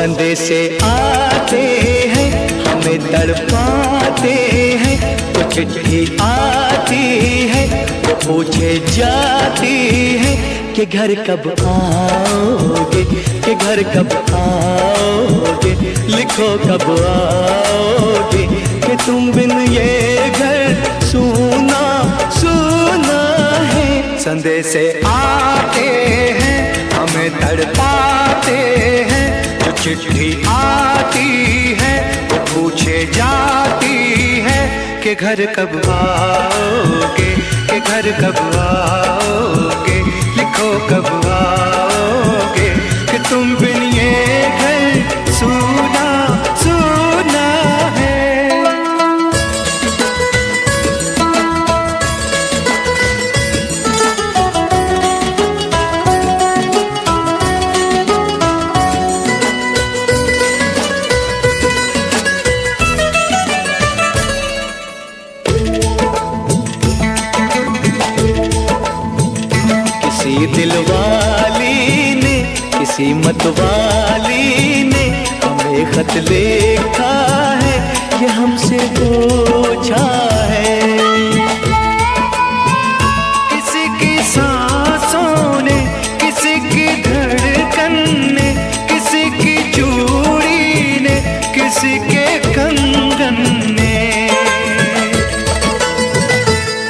संदेशे आते हैं हमें तड़पाते हैं, तो चिट्ठी आती है वो पूछे जाती है कि घर कब आओगे, कि घर कब आओगे, लिखो कब आओगे, कि तुम बिन ये घर सूना सूना है। संदेशे आते हैं हमें तड़पाते हैं, जो चिट्ठी आती है वो पूछे जाती है कि घर कब आओगे, कि घर कब आओगे, लिखो कब आओगे, कि तुम बिन ये घर सूना सूना है। किसी दिलवाली ने, किसी मतवाली ने हमें खत लिखा है, ये हमसे पूछा है। किसी की सांसों ने, किसी की धड़कन ने, किसी की चूड़ी ने, किसी के कंगन ने,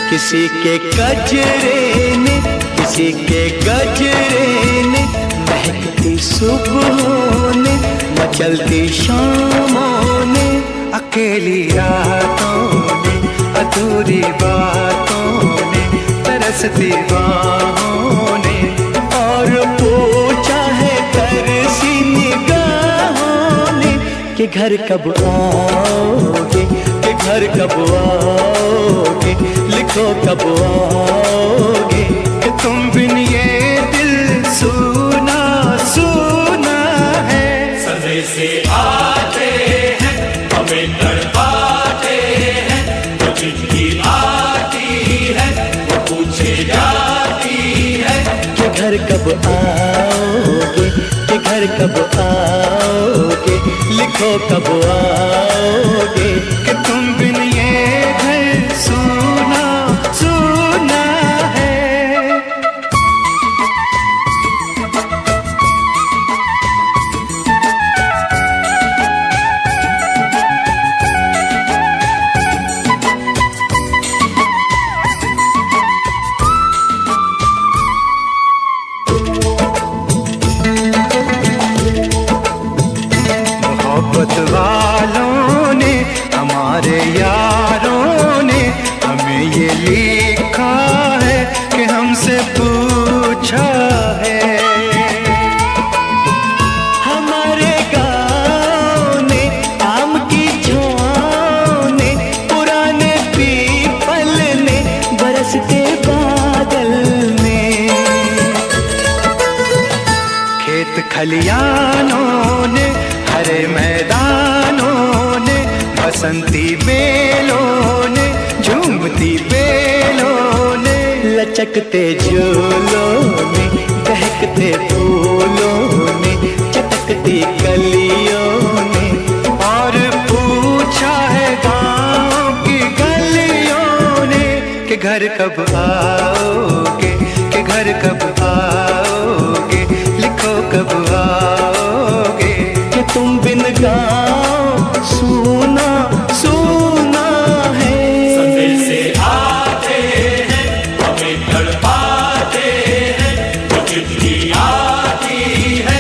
किसी के गजरे ने, किसी के गजरे ने, महकती सुबहों ने, मचलती शामों ने, अकेली रातों ने, अधूरी बातों ने, तरसती बाहों ने, और पूछा है तरसी निगाहों ने कि घर कब आओगे, कि घर कब आओगे, लिखो कब आओगे, कि तुम बिन ये दिल सूना सूना है। संदेशे आते हैं हमें तड़पाते हैं, जो चिट्ठी आती है वो पूछे जाती है कि घर कब आओगे, कि घर कब आओगे, लिखो कब आओगे, कि तुम बिन ये घर सूना सूना है। मोहब्बत वालों ने, हमारे यारों ने हमें ये लिखा है कि हमसे पूछा है। हमारे गाँव ने, आम की छाँव ने, पुराने पीपल ने, बरसते बादल ने, खेत खलियानों ने, हरे मैदानों ने, बसंती बेलों ने, झूमती बेलों ने, लचकते झूलों ने, दहकते फूलों ने, चटकती कलियों ने, और पूछा है गाँव की गलियों ने कि घर कब आओगे, कि घर कब आओगे, लिखो कब आओगे, कि तुम बिन गाँव सूना सूना है। संदेशे आते हैं हमें तड़पाते हैं, जो चिट्ठी आती है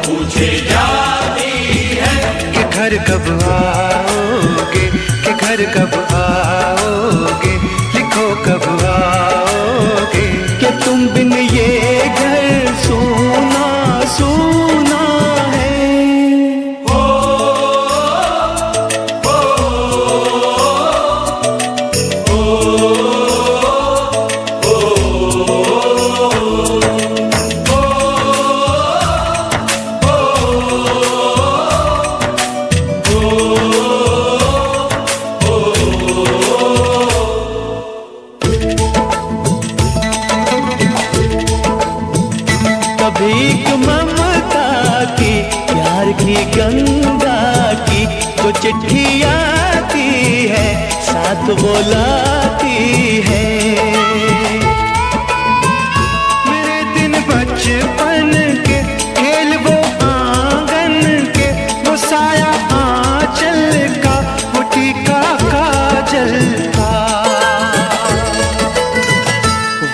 पूछे जाती है कि घर कब आओगे, कि घर कब आओगे, लिखो कब आओगे, कि तुम बिन ये घर सूना सूना है। भीख ममता की क्या प्यार की गंगा की जो चिट्ठी आती है साथ वो लाती है। मेरे दिन बचपन के खेल वो आंगन के, वो साया आंचल का, वो टीका काजल का,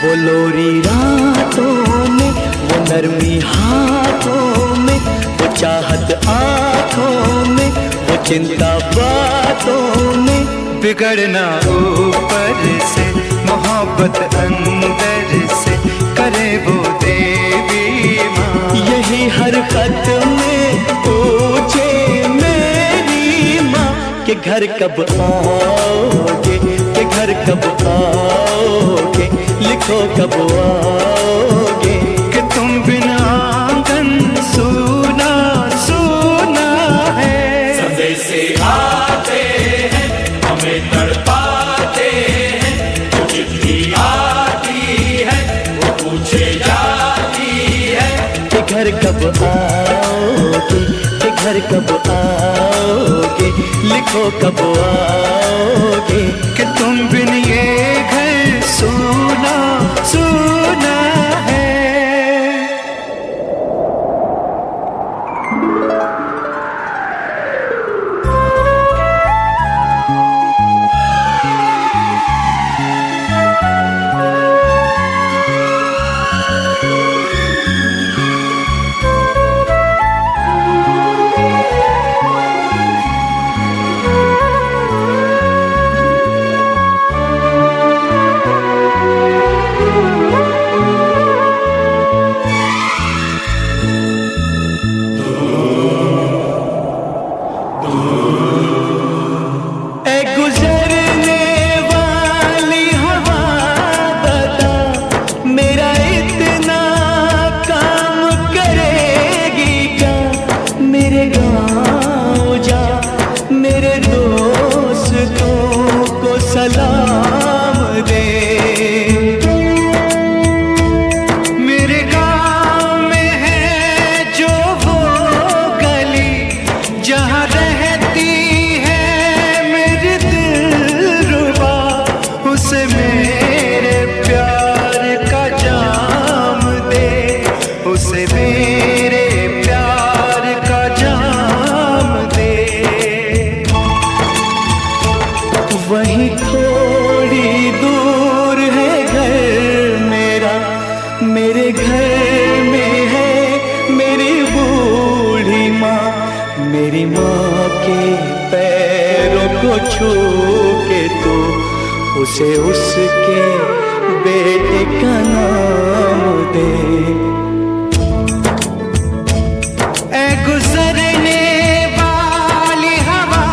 वो लोरी रातों में, वो नरमी हाथों में, वो चाहत आंखों में, वो चिंता बातों में। बिगड़ना ऊपर से, मोहब्बत अंदर से, करे वो देवी माँ। यही हर खत में पूछे मेरी माँ कि घर कब आओगे, कि घर कब आओगे, लिखो कब आओगे। कि तुम बिना आंगन सूना सूना है। संदेश आते हैं हमें तड़पाते हैं, जो चिट्ठी आती है वो पूछे जाती है कि घर कब आओगे, कि घर कब आओगे, लिखो कब आओगे। कि तुम बिन ये घर सूना सूना है। सलाम दे। मेरे गाँव में है जो वो गली जहाँ रहती है मेरी दिलरुबा, उसे मेरे प्यार का जाम दे, उसे मेरे प्यार का जाम दे। वहीं थोड़ी दूर है घर मेरा, मेरे घर में है मेरी बूढ़ी माँ। मेरी माँ के पैरों को छू के तो उसे उसके बेटे का नाम दे। ऐ गुजरने वाली हवा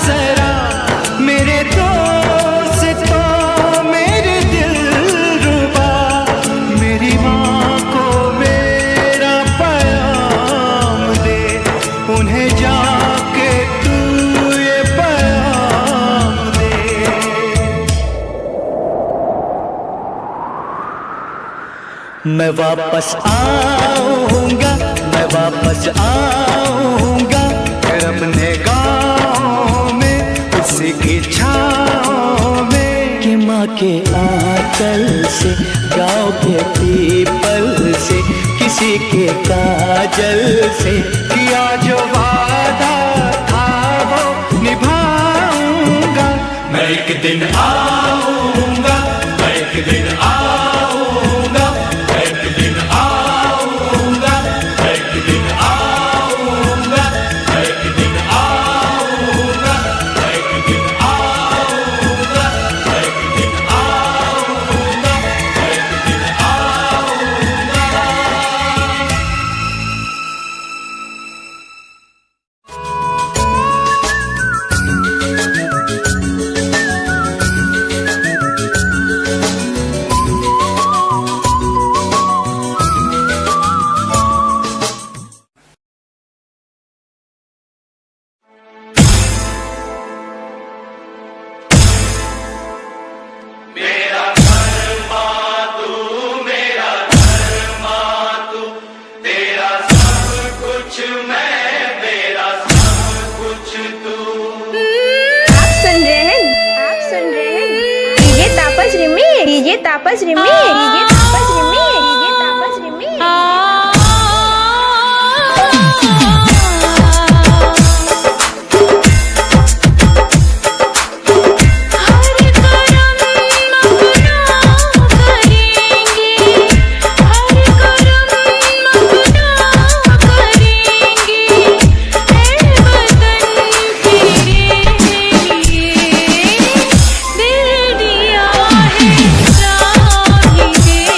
जरा मेरे दोस्तों मेरे दिलरुबा, मेरी माँ को मेरा पैगाम दे, उन्हें जाके तू ये पैगाम दे। मैं वापस आऊंगा, मैं वापस आऊंगा, फिर अपने गाँव में उसी की छाँव में। कि माँ के आंचल से, गाँव के पीपल से, किसी के काजल से किया जो वादा था वो निभाऊंगा। मैं एक दिन आऊंगा, मैं एक दिन आऊंगा, मैं एक दिन आऊंगा, मैं एक दिन आऊंगा, मैं एक दिन आऊंगा, मैं एक दिन आऊंगा, मैं एक दिन आऊंगा, मैं एक दिन आऊंगा। तापस रिमी डीजे तापस रिमी डीजे तापस रिमी दिल दिया है चाबी दे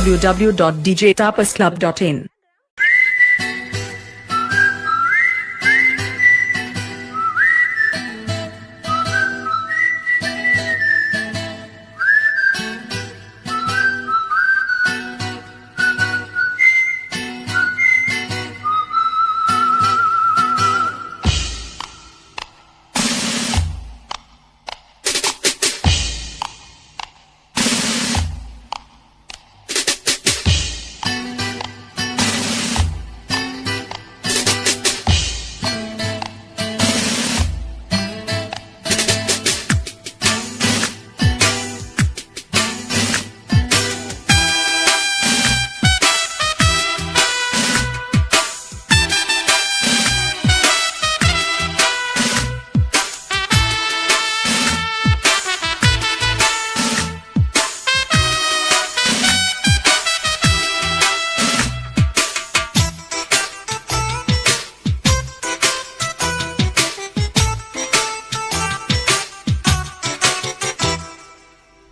www.djtapasclub.in.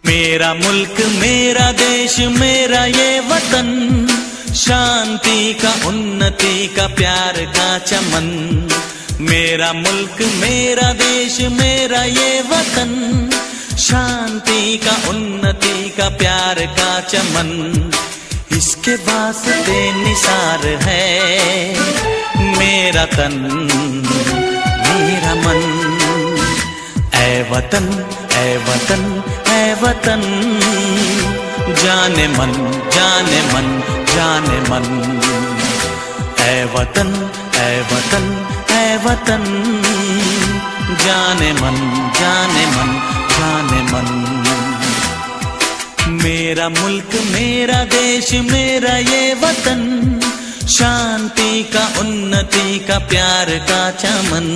मेरा मुल्क मेरा देश मेरा ये वतन, शांति का उन्नति का प्यार का चमन। मेरा मुल्क मेरा देश मेरा ये वतन, शांति का उन्नति का प्यार का चमन। इसके वास्ते निसार है मेरा तन मेरा मन। ऐ वतन ऐ वतन ऐ वतन, जाने मन जाने मन जाने मन। ऐ वतन ऐ वतन ऐ वतन, जाने मन जाने मन जाने मन। मेरा मुल्क मेरा देश मेरा ये वतन, शांति का उन्नति का प्यार का चमन।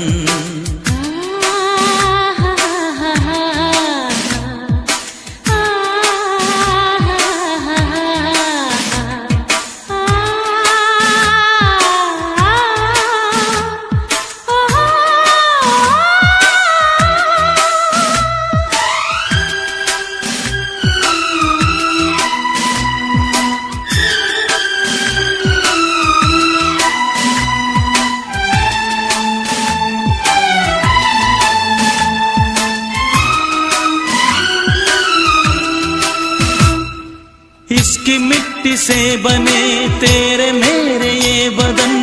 इसकी मिट्टी से बने तेरे मेरे ये बदन,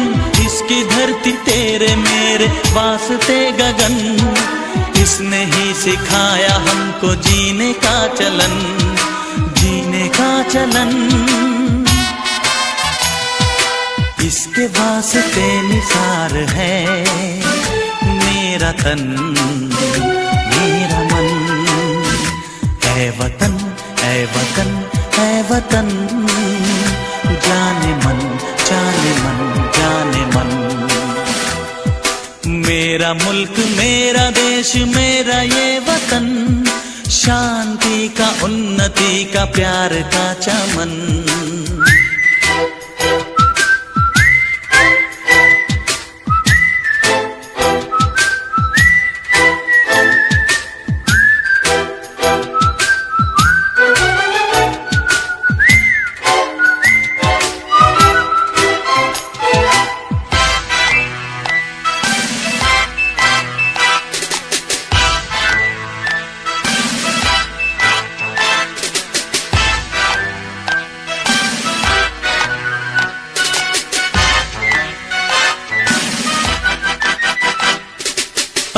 इसकी धरती तेरे मेरे वास्ते गगन। इसने ही सिखाया हमको जीने का चलन जीने का चलन। इसके वास्ते निसार है मेरा तन मेरा मन। ऐ वतन ऐ वतन ऐ वतन, जाने मन जाने मन जाने मन। मेरा मुल्क मेरा देश मेरा ये वतन, शांति का उन्नति का प्यार का चमन।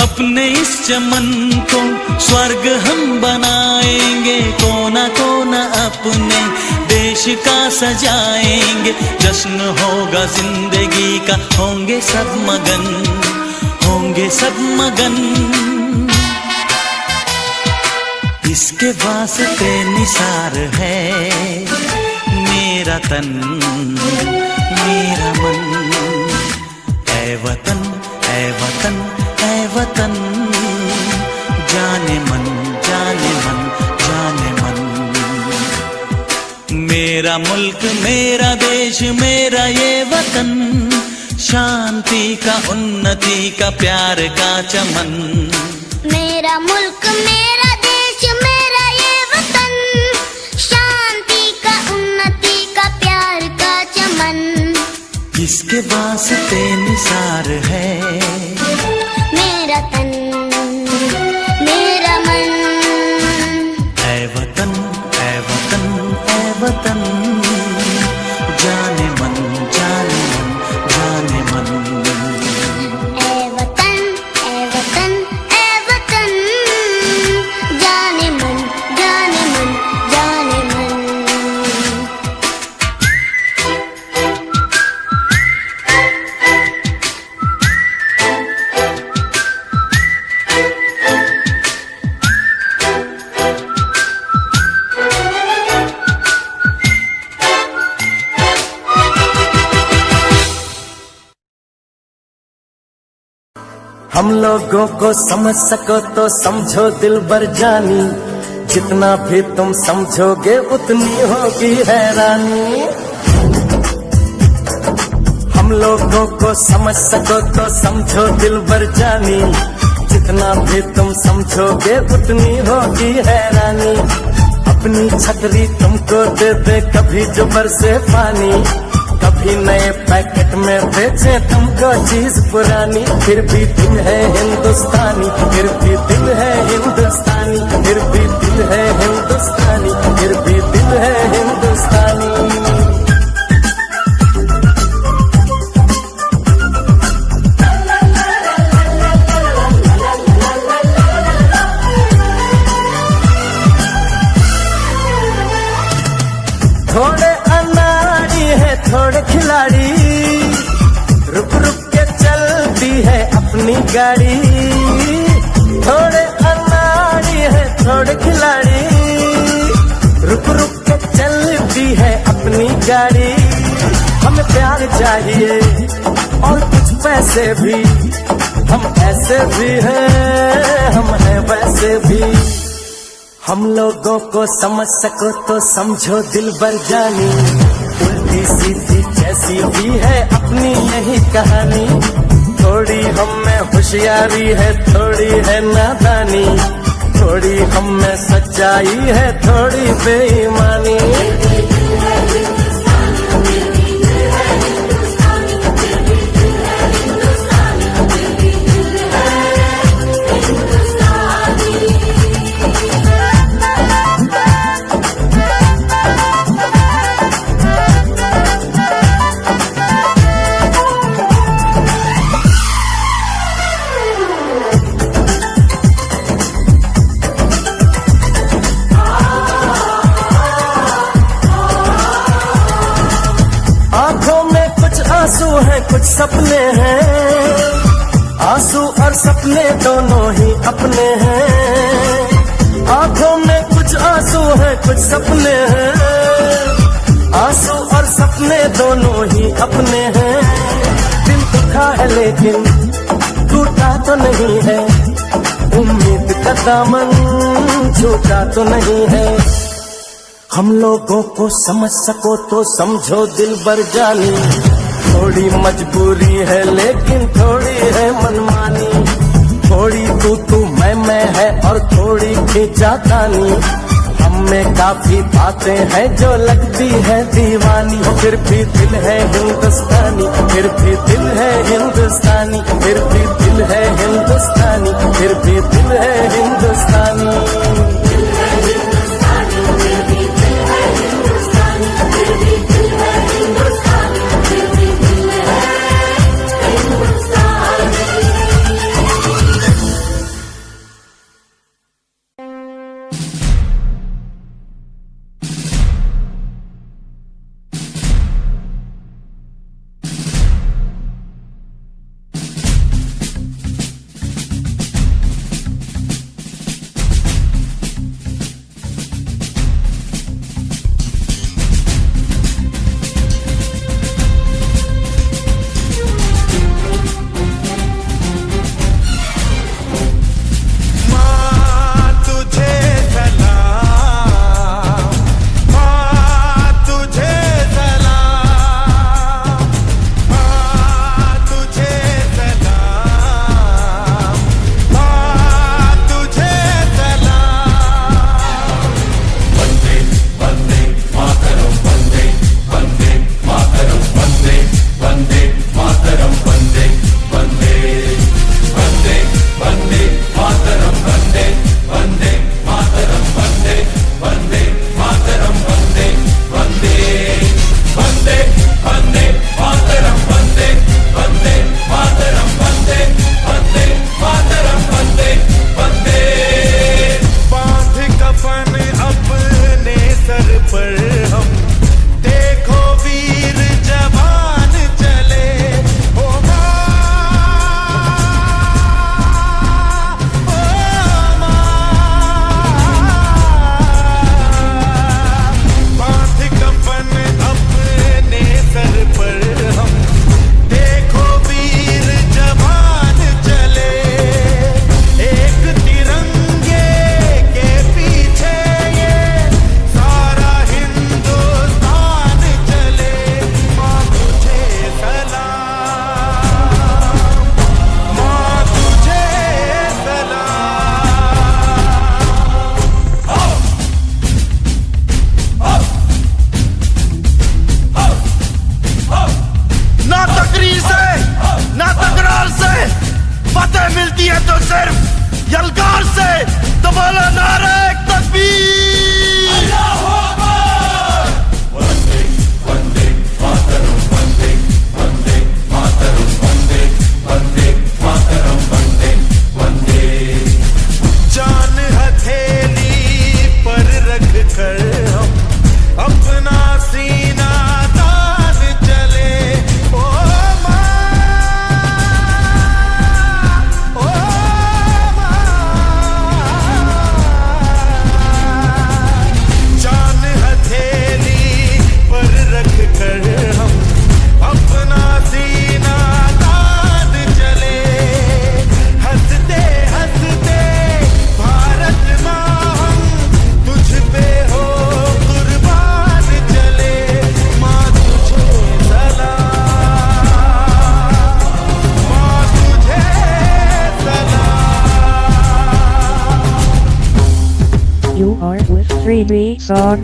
अपने इस चमन को स्वर्ग हम बनाएंगे, कोना कोना अपने देश का सजाएंगे। जश्न होगा जिंदगी का, होंगे सब मगन होंगे सब मगन। इसके वास्ते निसार है मेरा तन मेरा मन। ऐ वतन ऐ वतन ऐ वतन, जाने मन जाने मन जाने मन। मेरा मुल्क मेरा देश मेरा ये वतन, शांति का उन्नति का प्यार का चमन। मेरा मुल्क मेरा देश मेरा ये वतन, शांति का उन्नति किसके वास्ते निसार है मेरा तन मेरा मन। ऐ वतन ऐ वतन ऐ वतन, जाने मन जाने मन जाने मन। ऐ वतन ऐ वतन ऐ वतन, जाने मन जाने मन जाने मन। हम लोगों को समझ सको तो समझो दिलबर जानी, जितना भी तुम समझोगे उतनी होगी हैरानी। हम लोगों को समझ सको तो समझो दिलबर जानी, जितना भी तुम समझोगे उतनी होगी हैरानी। अपनी छतरी तुमको दे दे कभी जो बरसे पानी, कभी नए पैकेट में बेचे तुमको चीज पुरानी। फिर भी दिल है हिंदुस्तानी, फिर भी दिल है हिंदुस्तानी, फिर भी दिल है हिंदुस्तानी, फिर भी दिल है हिंदुस्तानी। थोड़े अनाड़ी है थोड़े खिलाड़ी, रुक रुक के चलती है अपनी गाड़ी। थोड़े अनाड़ी है थोड़े खिलाड़ी, रुक रुक के चलती है अपनी गाड़ी। हमें प्यार चाहिए और कुछ पैसे भी, हम ऐसे भी हैं हम हैं वैसे भी। हम लोगों को समझ सको तो समझो दिलबर जानी, उल्टी सीधी जैसी भी है अपनी यही कहानी। थोड़ी हम में होशियारी है थोड़ी है नादानी, थोड़ी हम में सच्चाई है थोड़ी बेईमानी। आंसू हैं कुछ सपने हैं, आंसू और सपने दोनों ही अपने हैं। आंखों में कुछ आंसू हैं कुछ सपने हैं, आंसू और सपने दोनों ही अपने हैं। दिल दुखा है लेकिन टूटा तो नहीं है, उम्मीद का दामन छूटा तो नहीं है। हम लोगों को समझ सको तो समझो दिलबर जानी, थोड़ी मजबूरी है लेकिन थोड़ी है मनमानी। थोड़ी तू मैं है और थोड़ी खींचातानी, हम में काफी बातें हैं जो लगती है दीवानी। फिर भी दिल है हिंदुस्तानी, फिर भी दिल है हिंदुस्तानी, फिर भी दिल है हिंदुस्तानी, फिर भी दिल है हिंदुस्तानी। सिर्फ यलगार से दबाला नारे तकबीर। वंदे मातरम वंदे वंदे मातरम वंदे वंदे मातरम वंदे वंदे। जान हथेली पर रख कर हम अपना सीना तान चले। ओ माँ, ओ माँ, जान हथेली पर रख कर हम अपना सीना तान चले। हंसते हंसते भारत माँ हम तुझ पे हो कुर्बान चले। माँ तुझे सलाम, माँ तुझे सलाम। You are with 3D song.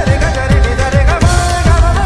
रे गा रे रे गा रे गा मा गा मा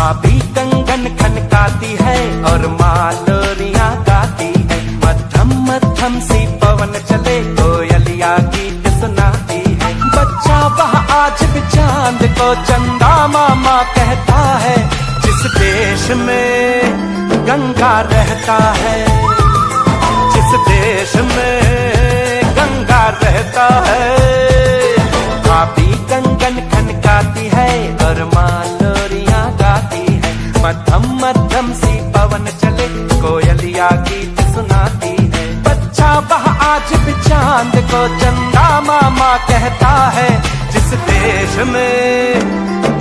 भाभी कंगन खनकाती है और मालोरियां गाती है। मध्यम मध्यम सी पवन चले कोयलिया गीत सुनाती है। बच्चा वह आज भी चांद को चंदा मामा कहता है। जिस देश में गंगा रहता है, जिस देश में गंगा रहता है। भाभी कंगन खनकाती है और मालोरियां गाती है। मध्यम मध्यम सी पवन चले कोयलिया गीत सुनाती है। बच्चा वह आज भी चांद को चंदा मामा कहता है। जिस देश में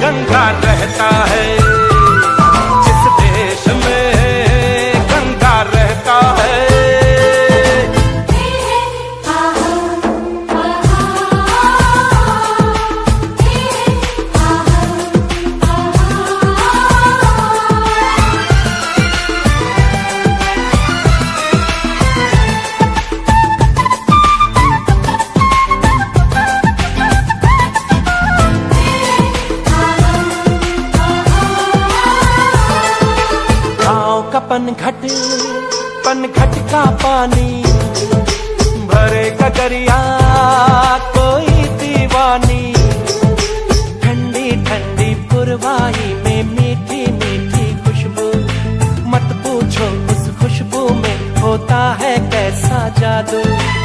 गंगा रहता है, जिस देश में गंगा रहता है। पनघट का पानी भरे गगरिया कोई दीवानी। ठंडी ठंडी पुरवाई में मीठी मीठी खुशबू। मत पूछो उस खुशबू में होता है कैसा जादू।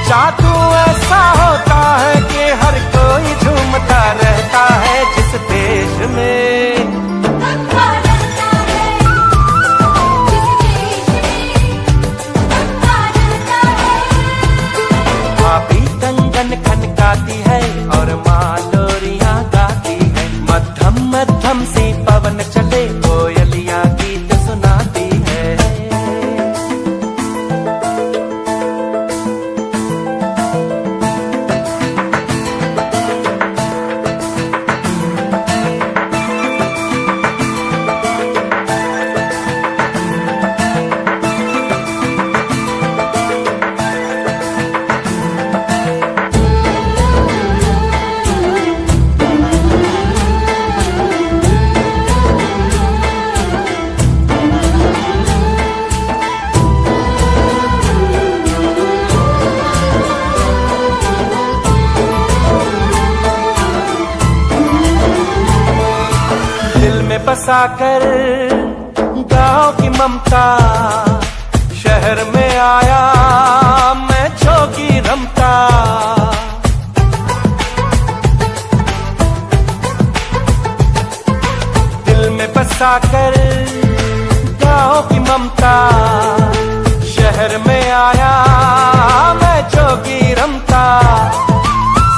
जादू ऐसा होता है कि हर कोई झूमता रहता है। जिस देश में भाभी कंगन खनकाती है और मालोरियां गाती है। मध्यम मध्यम सी पवन चले कोयलियां गीत सुनाती है। बसाकर गांव की ममता शहर में आया मैं जोगी रमता। दिल में बसाकर गांव की ममता शहर में आया मैं जोगी रमता।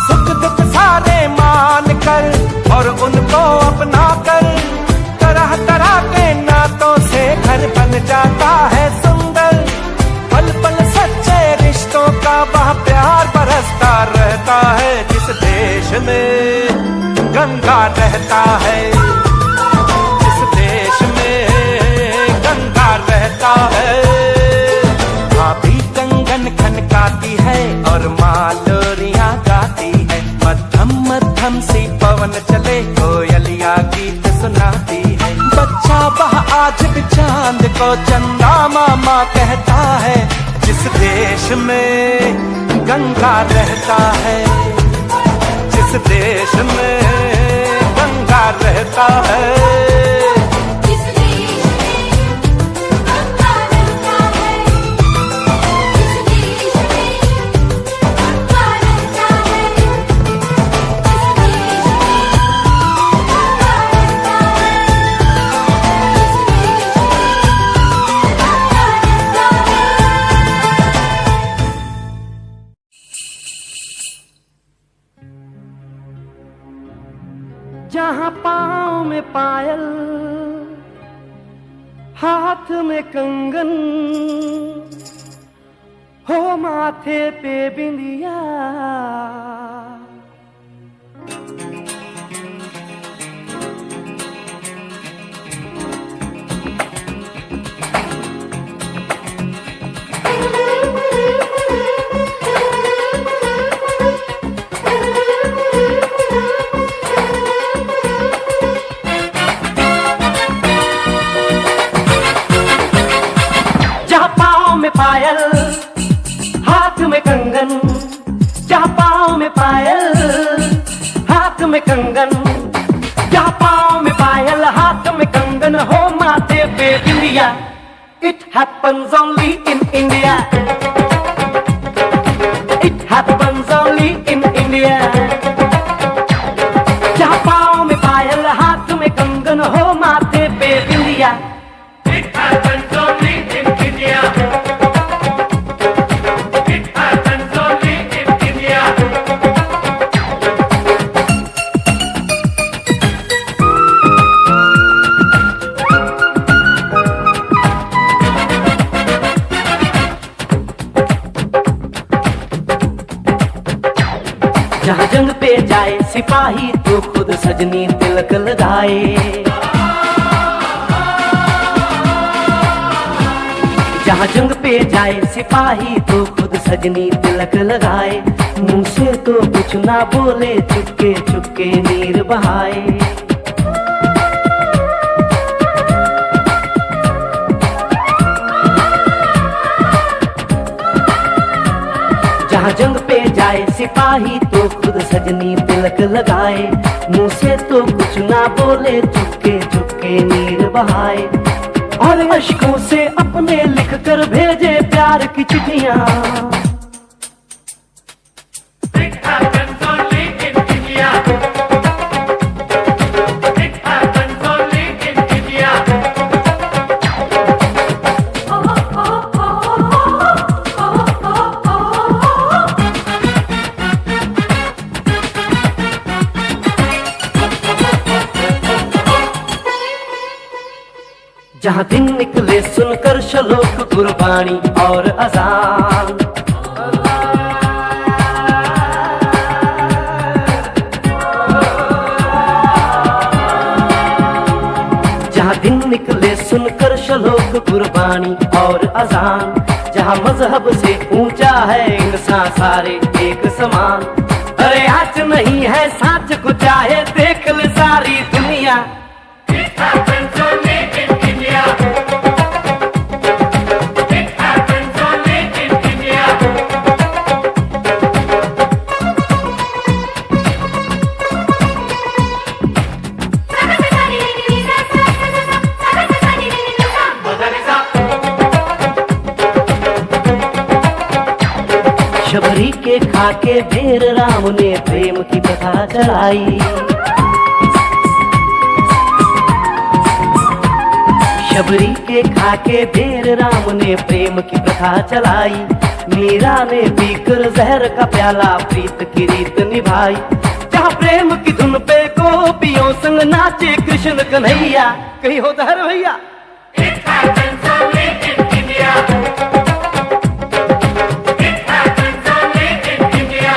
सुख दुख सारे मान कर और उनको अपना कर तरह तरह के नातों से घर बन जाता है सुंदर। पल पल सच्चे रिश्तों का वह प्यार बरसता रहता है। जिस देश में गंगा रहता है, जिस देश में गंगा रहता है। भाभी कंगन खनकाती है और मालोरियां गाती है। मध्यम मध्यम सी पवन चले कोयलिया गीत सुनाती है। बच्चा वह आज भी चांद को चंदा मामा कहता है। जिस देश में गंगा रहता है, जिस देश में गंगा रहता है। जहाँ पाँव में पायल, हाथ में कंगन, हो माथे पे बिंदिया। पायल, हाथ में कंगन, जहाँ पाँव में पायल, हाथ में कंगन, जहाँ पाँव में पायल, हाथ में कंगन, हो माथे पे बिंदिया। It happens only in India. It happens only in India. जहाँ पाँव में पायल, हाथ में कंगन, हो माथे पे बिंदिया। It happens only in India. It happens only in India. जहाँ जंग पे जाए सिपाही तो खुद सजनी तिलक लगाए। जहाँ जंग पे जाए सिपाही तो खुद सजनी तिलक लगाए। मुंह से तो कुछ ना बोले, चुपके चुपके नीर बहाए। जहाँ जंग पे जाए सिपाही तो खुद सजनी तिलक लगाए। मुंह से तो कुछ ना बोले, चुपके चुपके नीर बहाए। और अश्कों से अपने लिख कर भेजे प्यार की चिट्ठियां। It happens only in India. It happens only in India. जहाँ दिन निकले सुनकर श्लोक गुरबानी और अजान। जहाँ दिन निकले सुनकर श्लोक गुरबानी और अजान। जहाँ मजहब से ऊंचा है इंसान सारे एक समान। अरे आज नहीं है साच को चाहे देख ले सारी दुनिया। It happens only in India. It happens only in India. Shabari के खाके बेर राम ने प्रेम की कथा चलाई। शबरी के खाके बेर राम ने प्रेम की प्रथा चलाई। मीरा ने पीकर जहर का प्याला प्रीत की रीत निभाई। जहाँ प्रेम की धुन पे गोपियों संग नाचे कृष्ण कन्हैया। कहीं होता है भैया। It happens only in India. It happens only in India.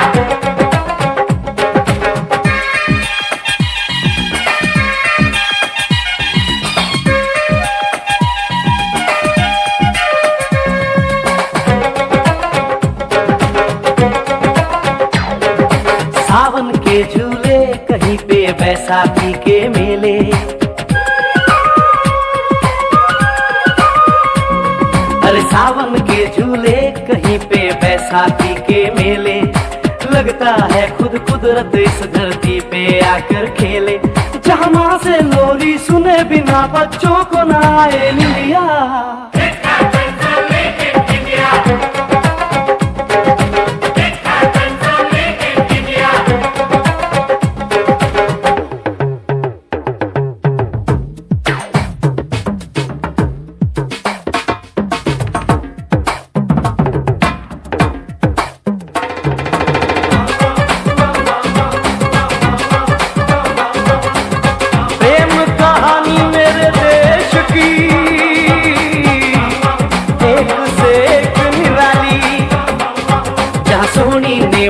सावन के झूले कहीं पे बैसाखी के मेले। अरे सावन के झूले कहीं पे बैसाखी के मेले। लगता है खुद कुदरत इस धरती पे आकर खेले। जहाँ माँ से लोरी सुने बिना बच्चों को ना आए निंदिया।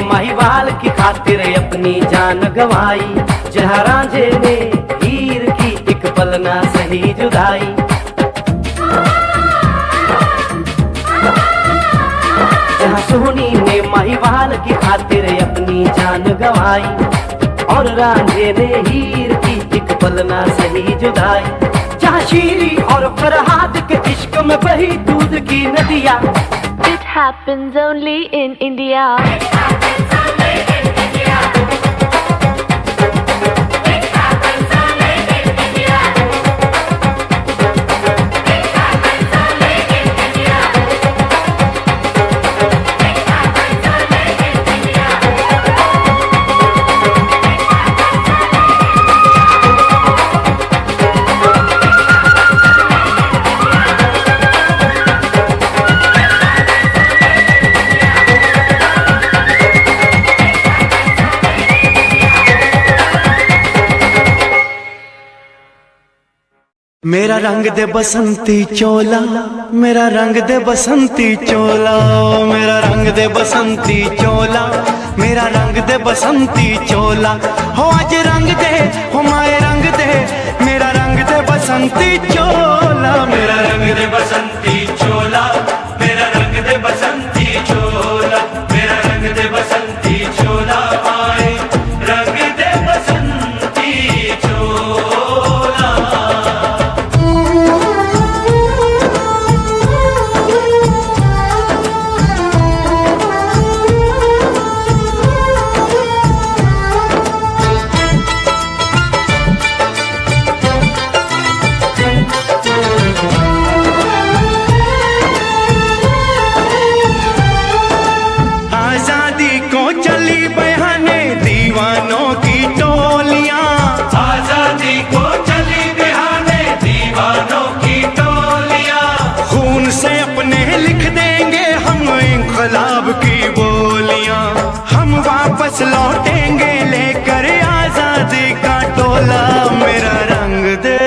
महिवाल की खातिर अपनी जान गवाई। जहाँ रांझे ने हीर की एक पल ना सही जुदाई। जहाँ सोनी ने महिवाल की खातिर अपनी जान गवाई। और रांझे ने हीर की एक पल ना सही जुदाई। जहाँ शीरी और फरहाद के इश्क में बही दूध की नदियाँ। happens only in India. मेरा रंग दे बसंती चोला, मेरा रंग दे बसंती चोला, मेरा रंग दे बसंती चोला, मेरा रंग दे बसंती चोला। हो आज रंग दे, हो माए रंग दे, मेरा रंग दे बसंती चोला, मेरा रंग दे बसंती चोला, मेरा रंग दे बसंती चोला, मेरा रंग दे बसंती चोला, माए रंग दे बसंती चोला। इंकलाब की बोलियां हम वापस लौटेंगे लेकर आजादी का टोला। मेरा रंग दे,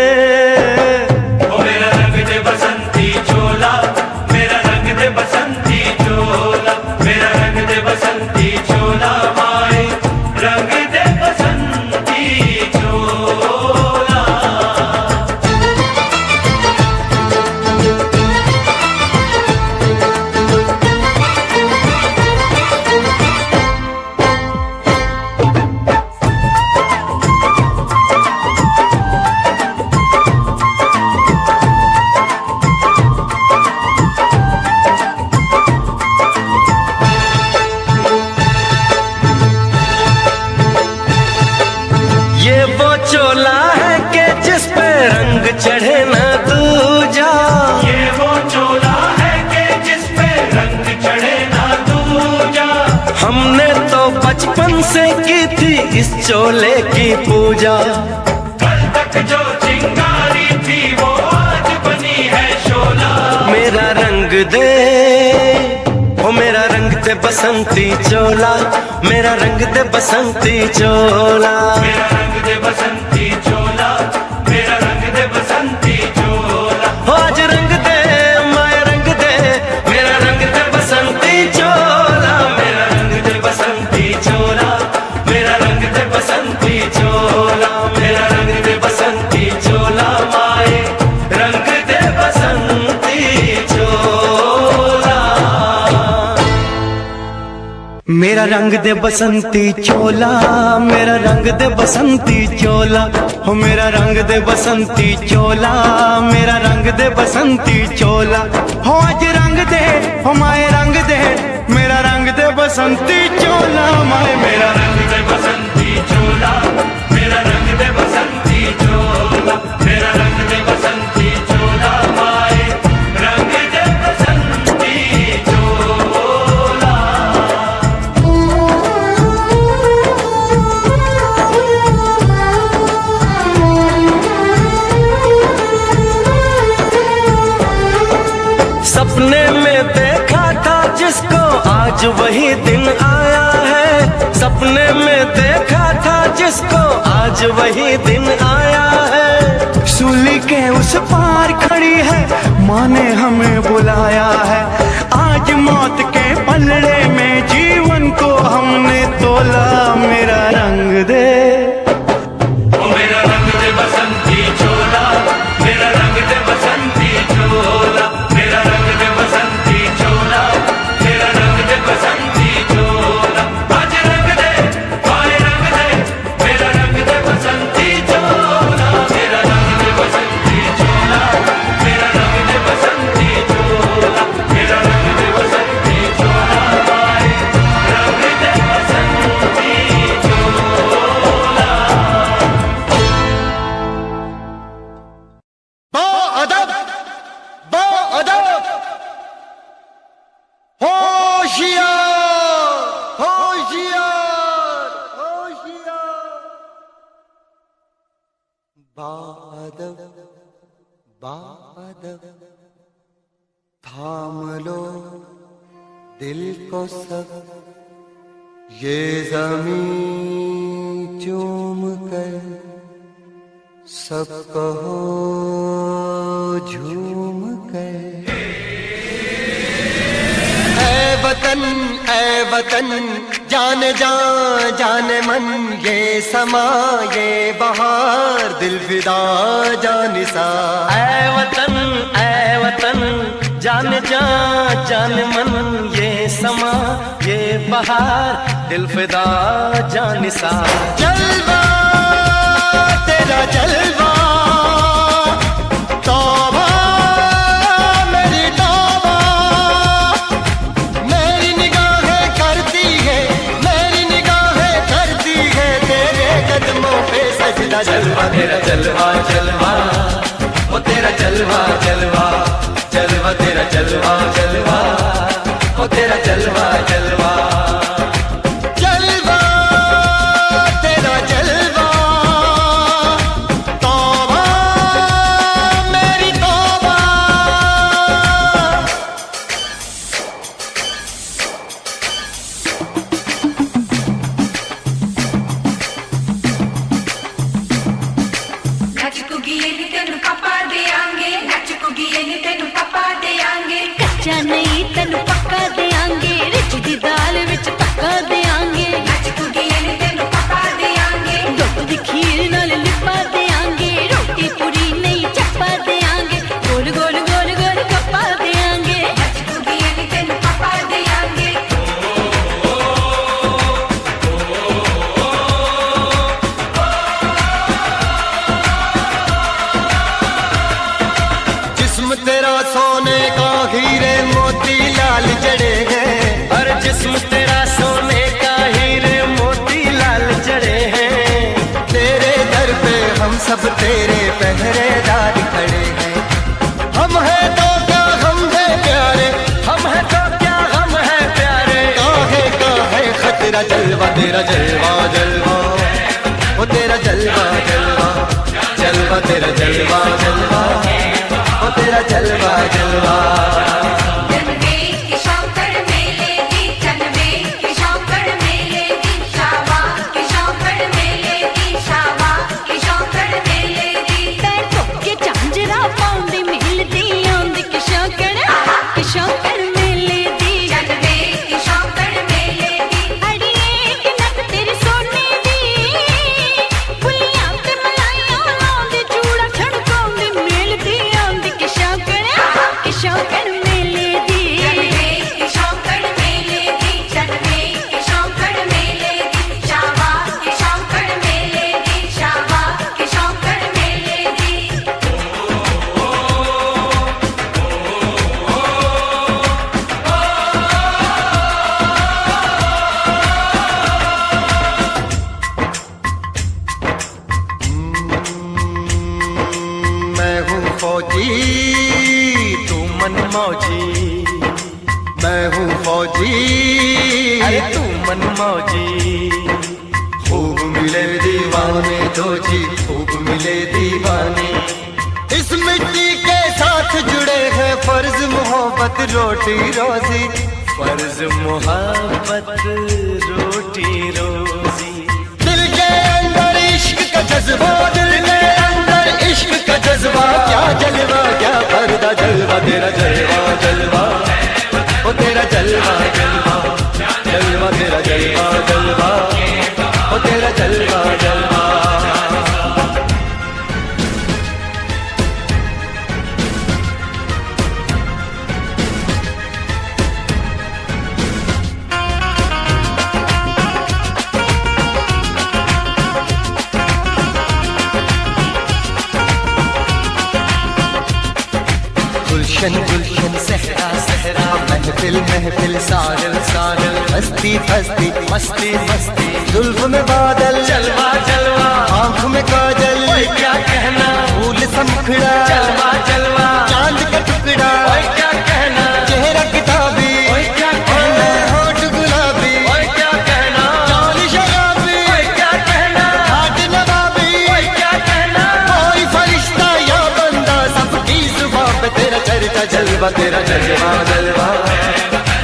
ओ मेरा रंग दे बसंती चोला, मेरा रंग दे बसंती चोला, मेरा रंग दे बसंती चोला, माए रंग दे बसंती चोला। चोला है कि जिस पे रंग चढ़े न दूजा, ये वो चोला है कि जिस पे रंग चढ़े न दूजा। हमने तो बचपन से की थी इस चोले की पूजा, कल तक जो चिंगारी थी वो आज बनी है शोला। मेरा रंग दे, ओ मेरा रंग दे बसंती चोला, मेरा रंग दे बसंती चोला, मेरा रंग दे बसंती चोला, मेरा रंग दे बसंती चोला। हो आज रंग दे, माया रंग दे, मेरा रंग दे बसंती चोला, मेरा रंग दे बसंती चोला, मेरा रंग दे बसंती चोला, मेरा रंग दे बसंती चोला, माए रंग दे बसंती चोला। मेरा रंग दे बसंती चोला, मेरा रंग दे बसंती चोला, हो मेरा रंग दे बसंती चोला, मेरा रंग दे बसंती चोला। हो आज रंग दे, हो माए रंग दे, मेरा रंग दे बसंती चोला, माए मेरा रंग दे बसंती चोला, मेरा रंग दे बसंती चोला, मेरा रंग दे बसंती चोला, माए रंग दे बसंती चोला। सपने में देखा था जिसको आज वही दिन आया है, सपने में देखा था जिसको आज वही दिन आया है। सूली के उस पार खड़ी है, माँ ने हमें बुलाया है। आज मौत के पलड़े में जीवन को हमने तोला। मेरा रंग दे, ओ मेरा रंग दे बसंती चोला, मेरा रंग दे बसंती चोला, मेरा रंग दे बसंती चोला, मेरा रंग दे बसंती चोला। आज रंग दे, माए रंग दे, मेरा रंग दे बसंती चोला, मेरा रंग दे बसंती चोला, मेरा रंग दे बसंती चोला, मेरा रंग दे बसंती बादव बादव थाम लो दिल को सब, ये ज़मीं चूम कर सब कहो झूम कर। ऐ वतन जाने जा जाने मन, ये समा ये बहार दिल फिदा जानिसा। ऐ वतन जाने जा जाने मन, ये समा ये बहार दिल फिदा जानिसा। जलवा तेरा जलवा तौबा मेरी तौबा, मेरी निगाहें करती है, मेरी निगाहें करती है तेरे कदमों पे सजदा। जलवा तेरा जलवा जलवा, वो तेरा जलवा जलवा, जलवा तेरा जलवा जलवा, वो तेरा जलवा जलवा। जलवा तेरा जलवा तौबा मेरी तौबा। कच्चा नहीं तेन पक्का देंगे, रिच दी दाल विच पक्का देंगे। दुध दी खीर नाल लिपा देंगे, रोटी पूरी नहीं चप्पा देंगे। गोल गोल गोल गोल कप्पा देंगे। जिस्म तेरा सोने का हीरे मोती लाल जड़े हैं, और जिस्म तेरा सोने का हीरे मोती लाल जड़े हैं। तेरे दर पे हम सब तेरे पहरेदार खड़े हैं। हम हैं तो क्या हम हैं प्यारे, हम है तो क्या हम है प्यारे। काहे का है खतरा। जलवा तेरा जलवा जलवा, वो तेरा जलवा जलवा, जलवा तेरा जलवा जलवा, वो तेरा जलवा जलवा। फौजी तू मन मौजी, मैं हूँ फौजी, अरे तू मन मौजी। खूब मिले दीवाने दो जी, खूब मिले दीवाने। इस मिट्टी के साथ जुड़े हैं फर्ज मोहब्बत रोटी रोजी, फर्ज मोहब्बत रोटी रोजी। दिल के अंदर इश्क का जज्बा, दिल के अंदर इश्क का जज्बा। क्या जलवा क्या पर्दा, जलवा तेरा जलवा जलवा, ओ तेरा जलवा जलवा, जलवा तेरा जलवा जलवा, ओ तेरा जलवा जलवा। गुलशन गुलशन सहरा सहरा, महफिल महफिल साहिल साहिल, हस्ती हस्ती मस्ती मस्ती, जुल्फ में बादल, जलवा जलवा, आँख में काजल, ओए क्या कहना, फूल समखड़ा, जलवा जलवा, चांद का टुकड़ा, ओए क्या कहना, चेहरा किताबी, ओए क्या कहना, होठ गुलाबी, ओए क्या कहना, चाल शराबी, ओए क्या कहना, हाथ नवाबी, ओए क्या कहना, कोई फरिश्ता जलवा तेरा जलवा जलवा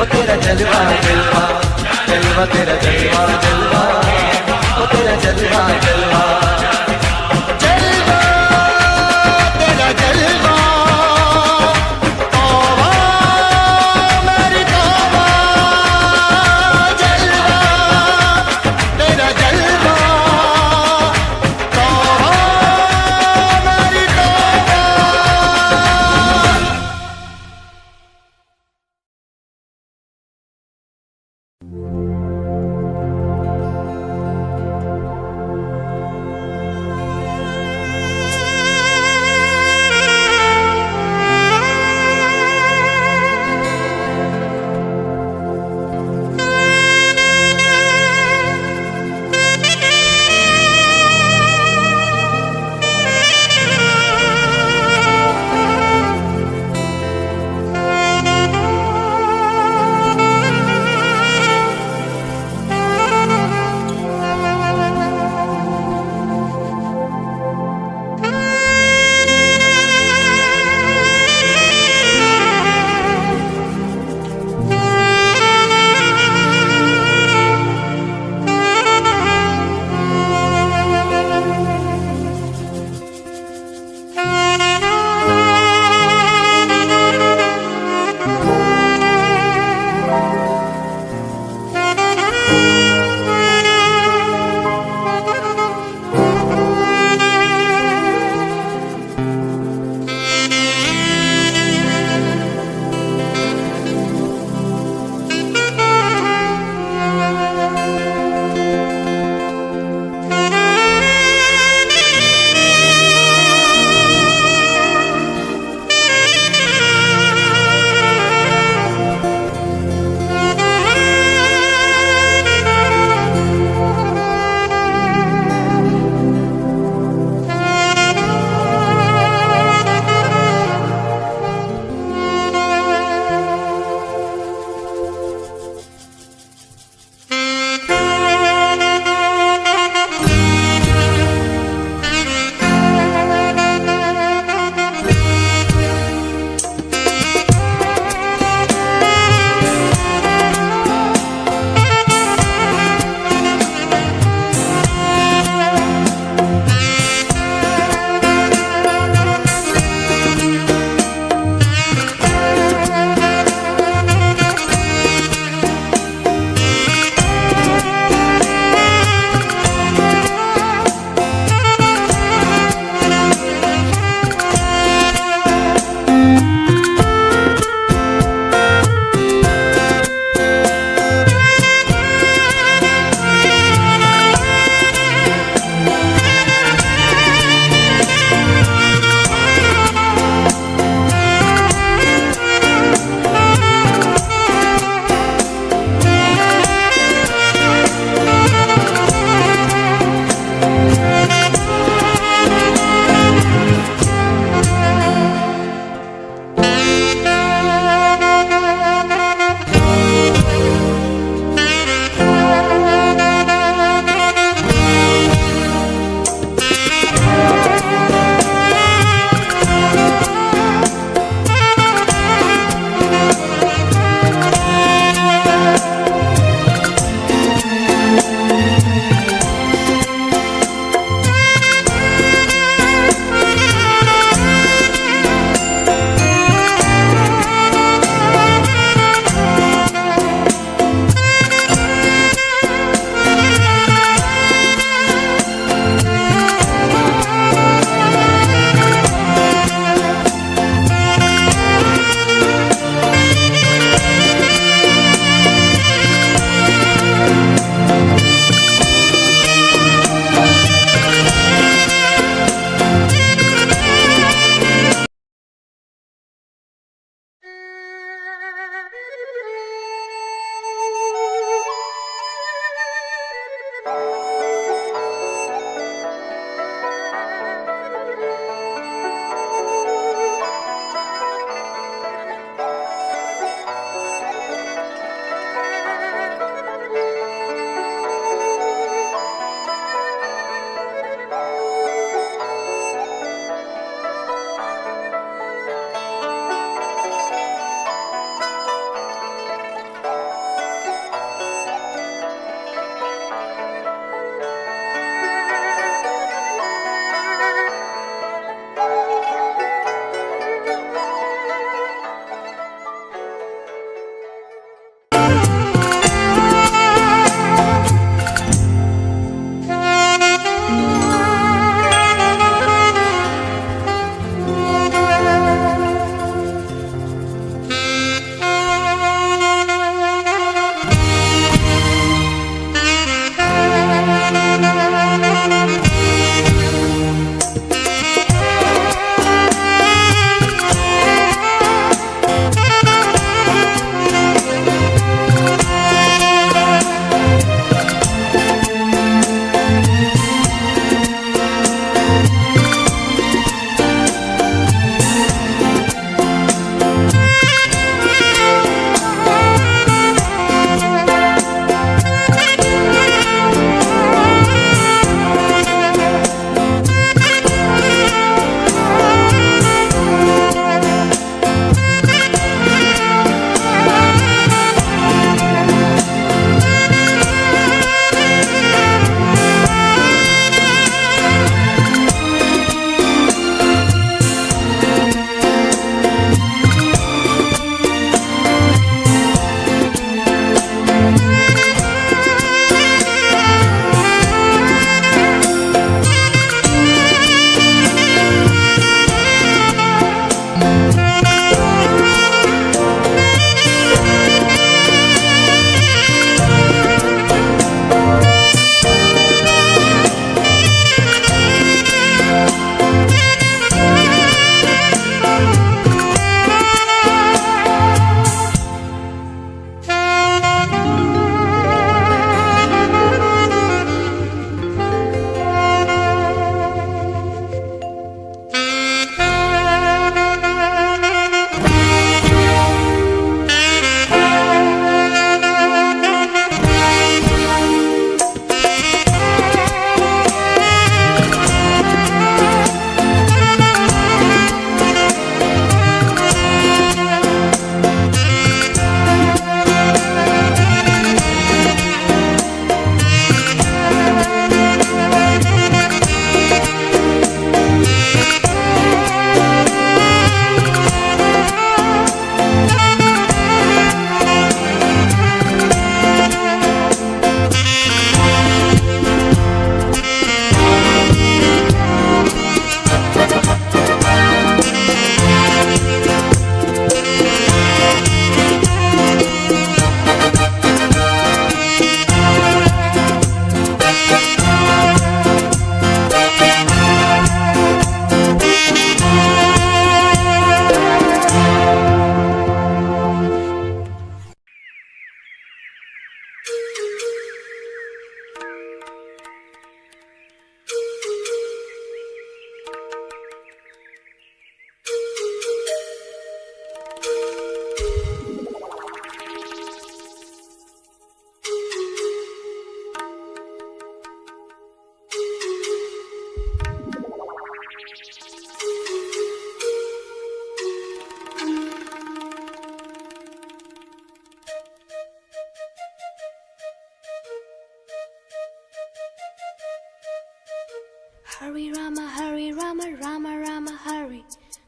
ओ तेरा जलवा जलवा जलवा तेरा जलवा जलवा ओ तेरा जलवा जलवा जलवा तेरा जलवा तौबा मेरी तौबा जलवा तेरा जलवा तौबा मेरी तौबा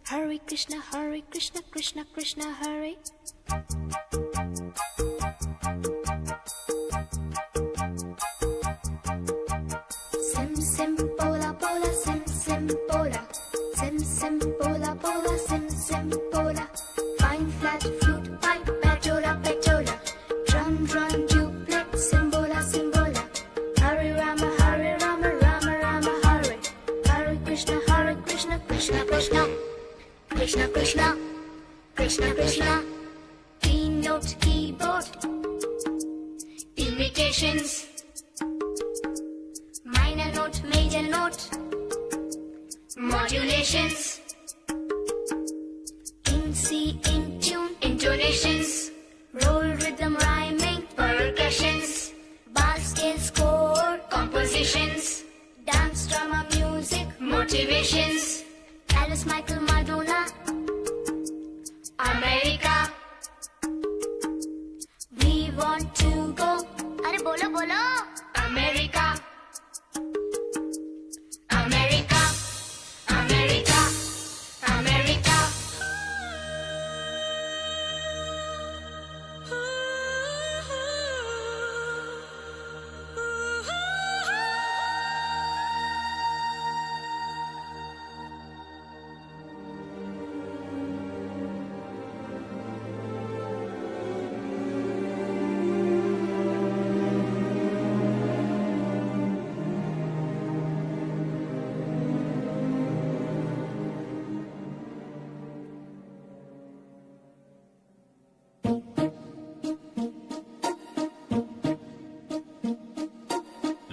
Hare Krishna, Krishna Krishna, Hare. Sim sim pola pola, sim sim pola, sim sim pola pola, sim sim pola. Fine flat flute pipe, petola petola, drum drum duplex, simbola simbola. Hare Rama Hare Rama, Rama Rama Hare. Hare Krishna, Krishna Krishna, Krishna Krishna, Krishna Krishna. Keynote keyboard, imitations. Minor note, major note, modulations. In C, in tune, intonations. Roll rhythm, rhyming, percussions. Bar scale, score, compositions. Dance, drama, music, motivations. Alice, Michael, Madonna, America. We want to go. Arey bolo bolo. America. America, America, America.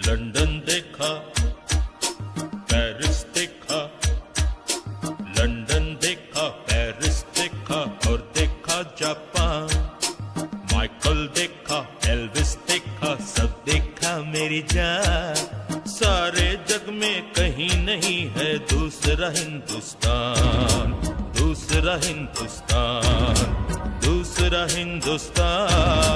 London देखा, Paris देखा, London देखा, Paris देखा और देखा Japan. Michael देखा, Elvis देखा, सब देखा मेरी जान। सारे जग में कहीं नहीं है दूसरा हिंदुस्तान, दूसरा हिंदुस्तान, दूसरा हिंदुस्तान।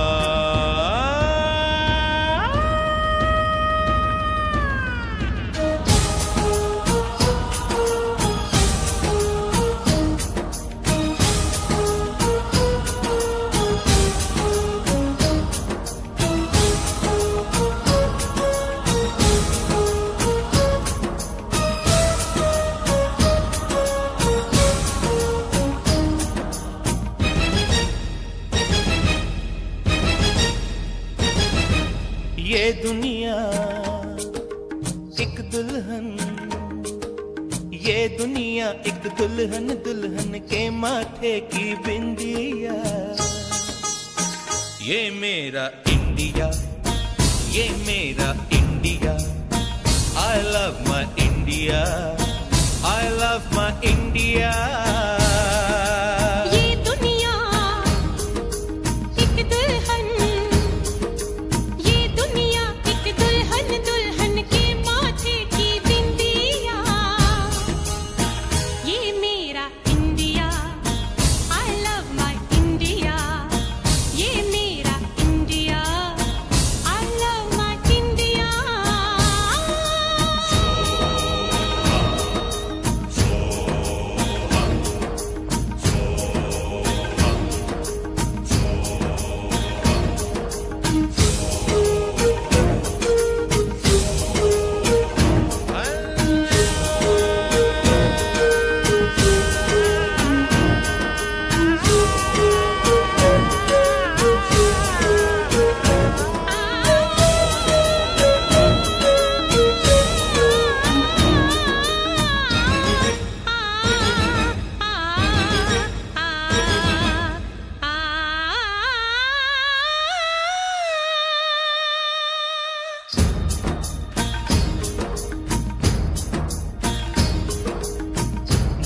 ये दुनिया एक दुल्हन, ये दुनिया एक दुल्हन, दुल्हन के माथे की बिंदिया। ये मेरा इंडिया, ये मेरा India. I love my India, I love my India।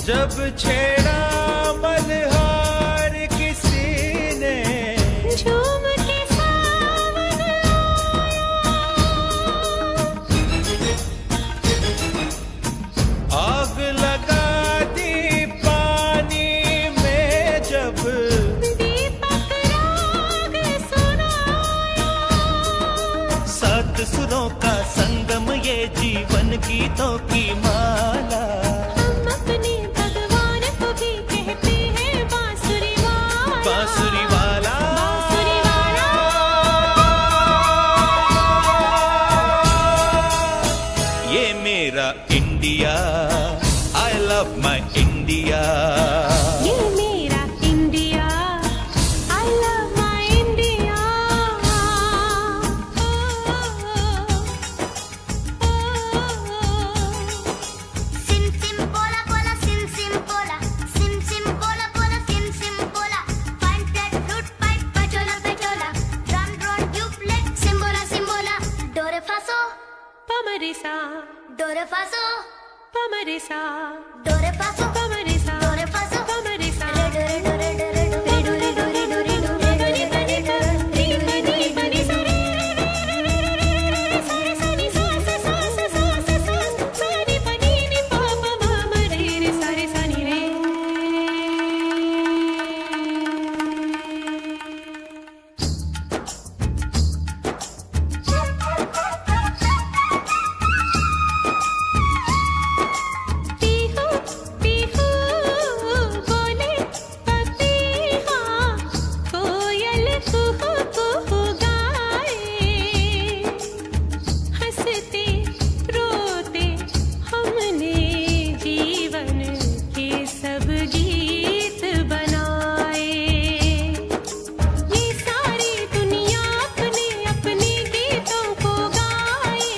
जब छेड़ा मल्हार किसी ने, झूम के सावन आग लगा दी पानी में जब दीपक राग सुनाया। सात सुरों का संगम, ये जीवन गीतों की माला। हम अपने भगवान को रे सा do re fa so प म रे सा do re fa so प म रे सा re do re do re do re do re do re do re do re do re do re do re री री री प री सा रे सा रे सा नी सा सा सा सा सा सा सा सा नी प नी नी प प म म रे रे सा रे सा नी रे पीहू पीहू बोले पपीहा कोयल कुहू कुहू गाए हंसते रोते हमने जीवन के सब गीत बनाए ये सारी दुनिया अपने अपने गीतों को गाए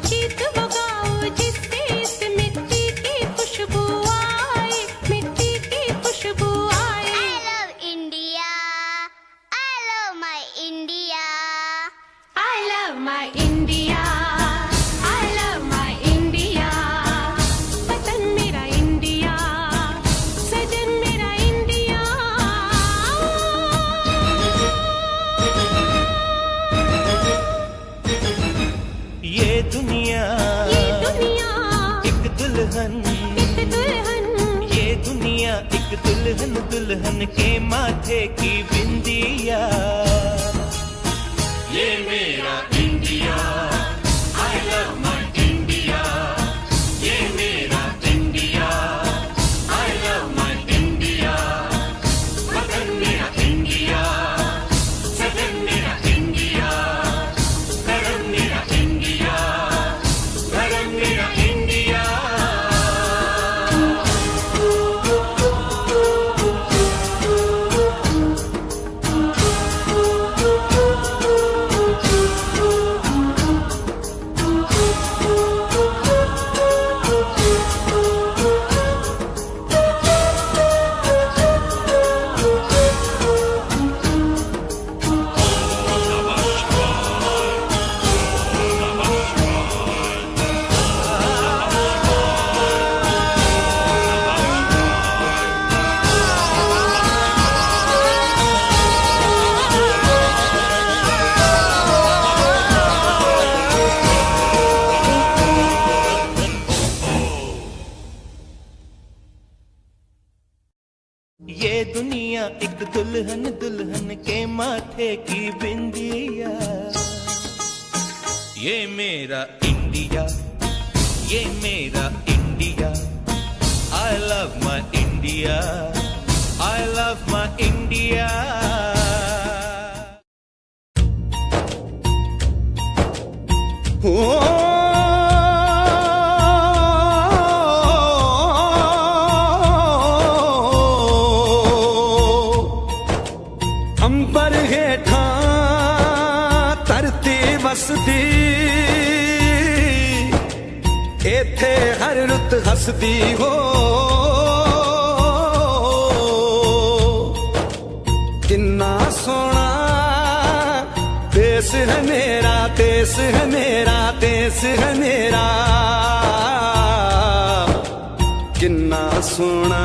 गीत वो गाओ जिससे इस मिट्टी की खुशबू आए मिट्टी की खुशबू आए I love India. I love my India. I love my India I love my India वतन मेरा इंडिया सजन मेरा इंडिया ये दुनिया ये दुनिया एक दुल्हन, एक दुल्हन ये दुनिया एक दुल्हन, दुल्हन के माथे की बिंदिया। ये मेरा India, I love my India. ये मेरा India, I love my India. वतन मेरा इंडिया, सजन मेरा इंडिया, धर्म मेरा इंडिया, धर्म मेरा इंडिया। ये दुनिया एक दुल्हन, दुल्हन के माथे की बिंदिया। ये मेरा इंडिया, ये मेरा India, I love my India, I love my India. अंबर हेठा धरती वसदी, एथे हर रुत हसदी हो। किन्ना सोना देश है मेरा, देश है मेरा, देश है मेरा। किन्ना सोना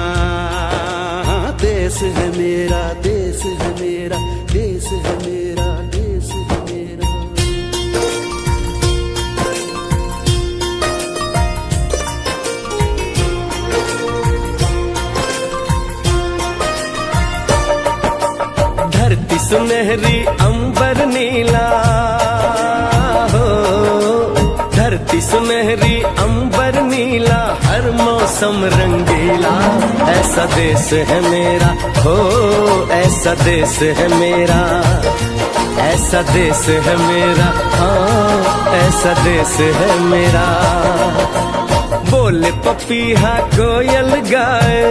देश है मेरा, देश है मेरा, देश है मेरा, देश है मेरा। धरती सुनहरी अंबर नीला हो, धरती सुनहरी अंबर नीला, हर मौसम रंगीला। ऐसा देश है मेरा हो, ऐसा देश है मेरा, ऐसा देश है मेरा, हाँ ऐसा देश है मेरा। बोले पपीहा कोयल गाए,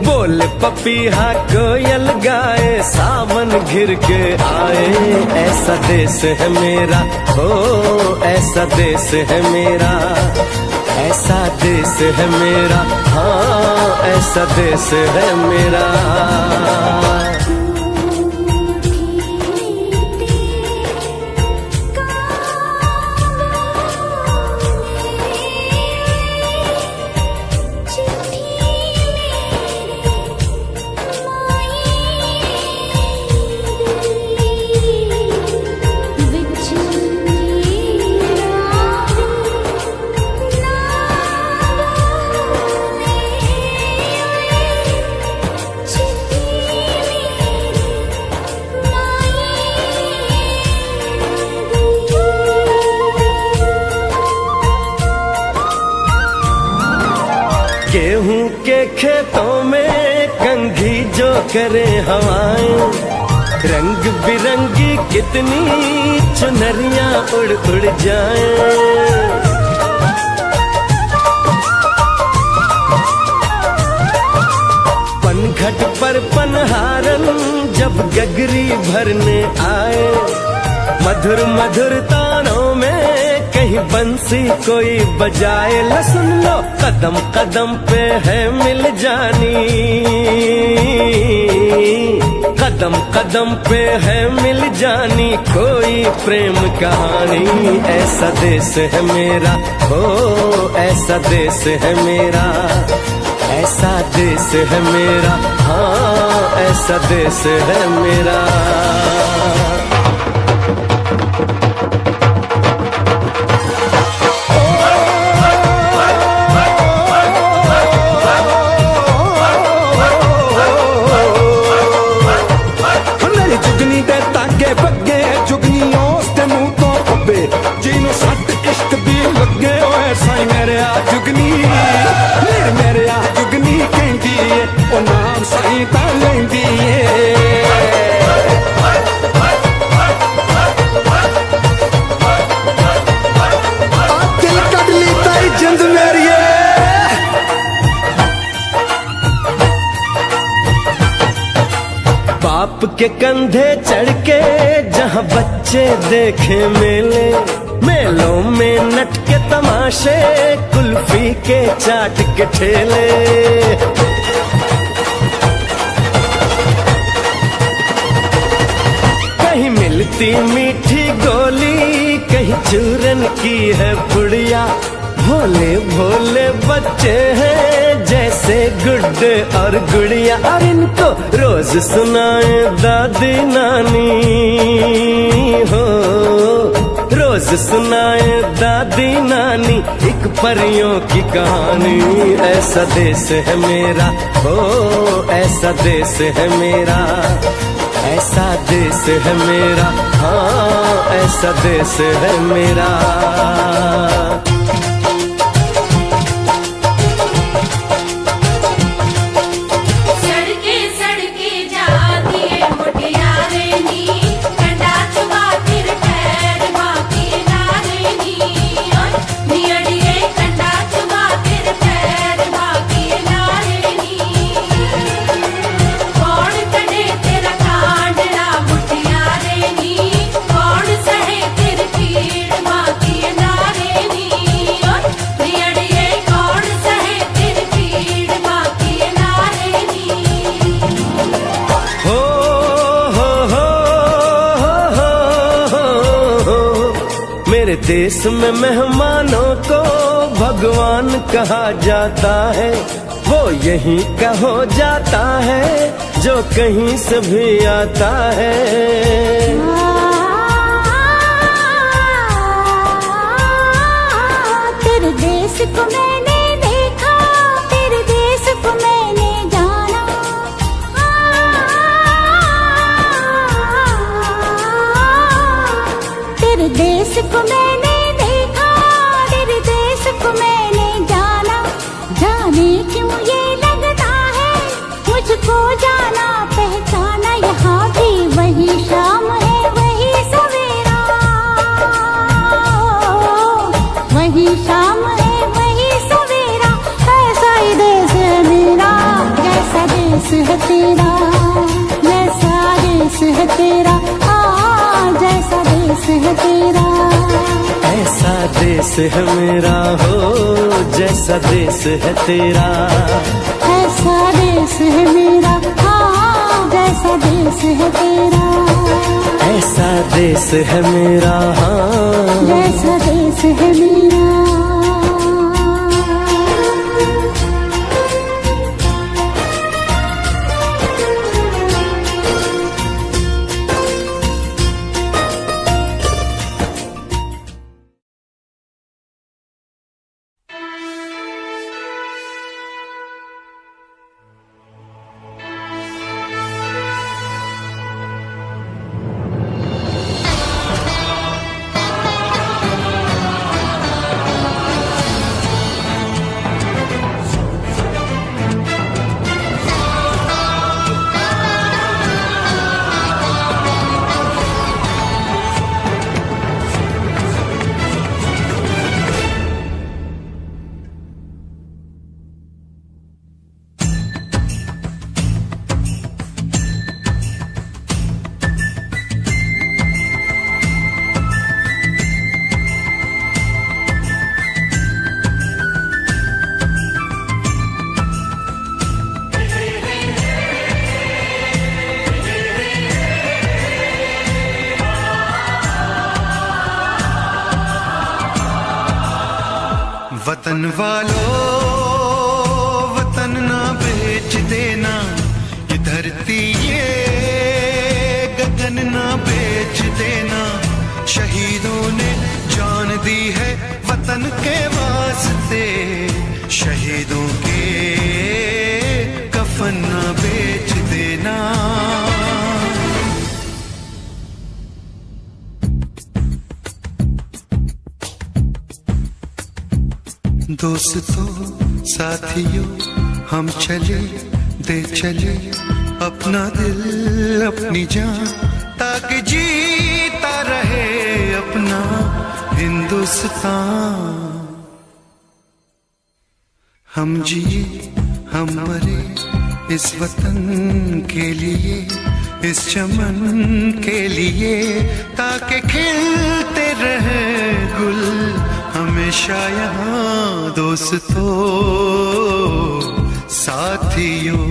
बोले पपीहा कोयल गाए, सावन घिर के आए। ऐसा देश है मेरा हो, ऐसा देश है मेरा, ऐसा देश है मेरा, हाँ ऐसा देश है मेरा। कांगो गेहूं के खेतों में कंघी जो करे हवाएं, रंग बिरंगी कितनी चुनरियां उड़ उड़ जाएं। पनघट पर पनहारन जब गगरी भरने आए, मधुर मधुर तानों में कहीं बंसी कोई बजाए। लो सुन लो, कदम कदम पे है मिल जानी, कदम कदम पे है मिल जानी कोई प्रेम कहानी। ऐसा देश है मेरा, ओ ऐसा देश है मेरा, ऐसा देश है मेरा, हाँ ऐसा देश है मेरा। मेरी जुगनी दे ताके बगे, जुगनी उस ते मुंह तो खब्बे, जिन्हों सट इश्क दी लगे ओए साई मेरे आ जुगनी, मेरे आ जुगनी कहंदी ए ओ नाम साई तां लैंदी ए। दिल कड ली ताई जिंद मेरी बाप के कंधे चढ़ के जहाँ बच्चे देखे मेले, मेलों में नट के तमाशे, कुल्फी के चाट के ठेले। कहीं मिलती मीठी गोली, कहीं चूरन की है पुड़िया। भोले भोले बच्चे हैं जैसे गुड्डे और गुड़िया, और इनको रोज सुनाए दादी नानी हो, रोज सुनाए दादी नानी एक परियों की कहानी। ऐसा देश है मेरा, हो ऐसा देश है मेरा, ऐसा देश है मेरा, हाँ ऐसा देश है मेरा। मेरे देश में मेहमानों को भगवान कहा जाता है, वो यहीं का हो जाता है जो कहीं से भी आता है। तेरे देश को मैंने देखा, तेरे देश को मैंने जाना, तेरे देश को मैंने देखा, तेरे देश को मैंने जाना। जाने क्यों ये लगता है मुझको जाना पहचाना, यहाँ भी वही शाम है वही सवेरा, वही शाम है वही सवेरा। ऐसा ही देश है मेरा, जैसा देश है तेरा, जैसा देश है तेरा, जैसा देश है तेरा। ऐसा देश है मेरा, हो जैसा देश है तेरा, ऐसा देश है मेरा, हाँ जैसा देश है तेरा। ऐसा देश है मेरा, हाँ जैसा देश है मेरा। वतन वालों वतन ना बेच देना, ये धरती ये गगन ना बेच देना। शहीदों ने जान दी है वतन के वास्ते, शहीदों के कफन ना बेच देना। दोस्तों साथियों हम चले दे चले अपना दिल अपनी जान, ताकि जीता रहे अपना हिंदुस्तान। हम जिए हम मरे इस वतन के लिए, इस चमन के लिए, ताकि खिलते रहे गुल हमेशा यहाँ। दोस्तों साथियों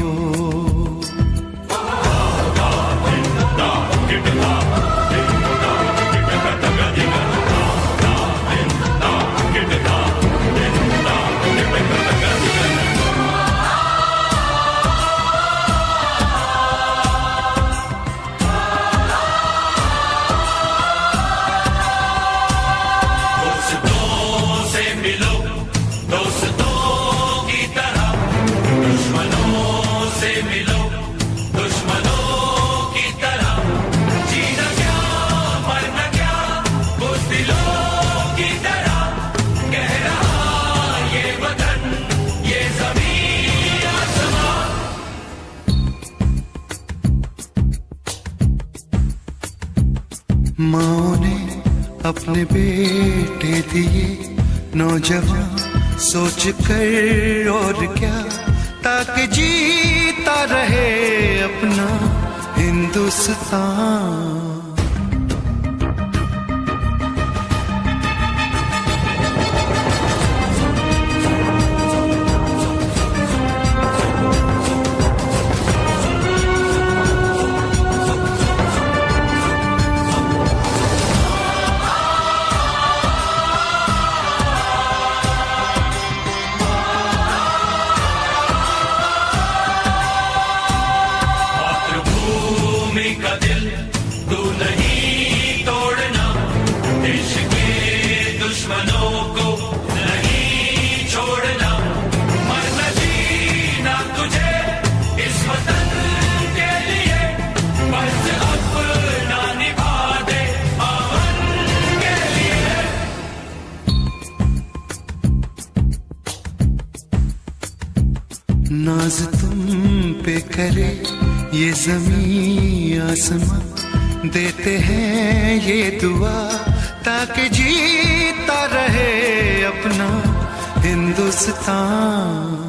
माँ ने अपने बेटे दिए नौजवान सोच कर और क्या, ताकि जीता रहे अपना हिंदुस्तान। नाज तुम पे करे ये ज़मीं आसमां, देते हैं ये दुआ ताकि जीता रहे अपना हिंदुस्तान।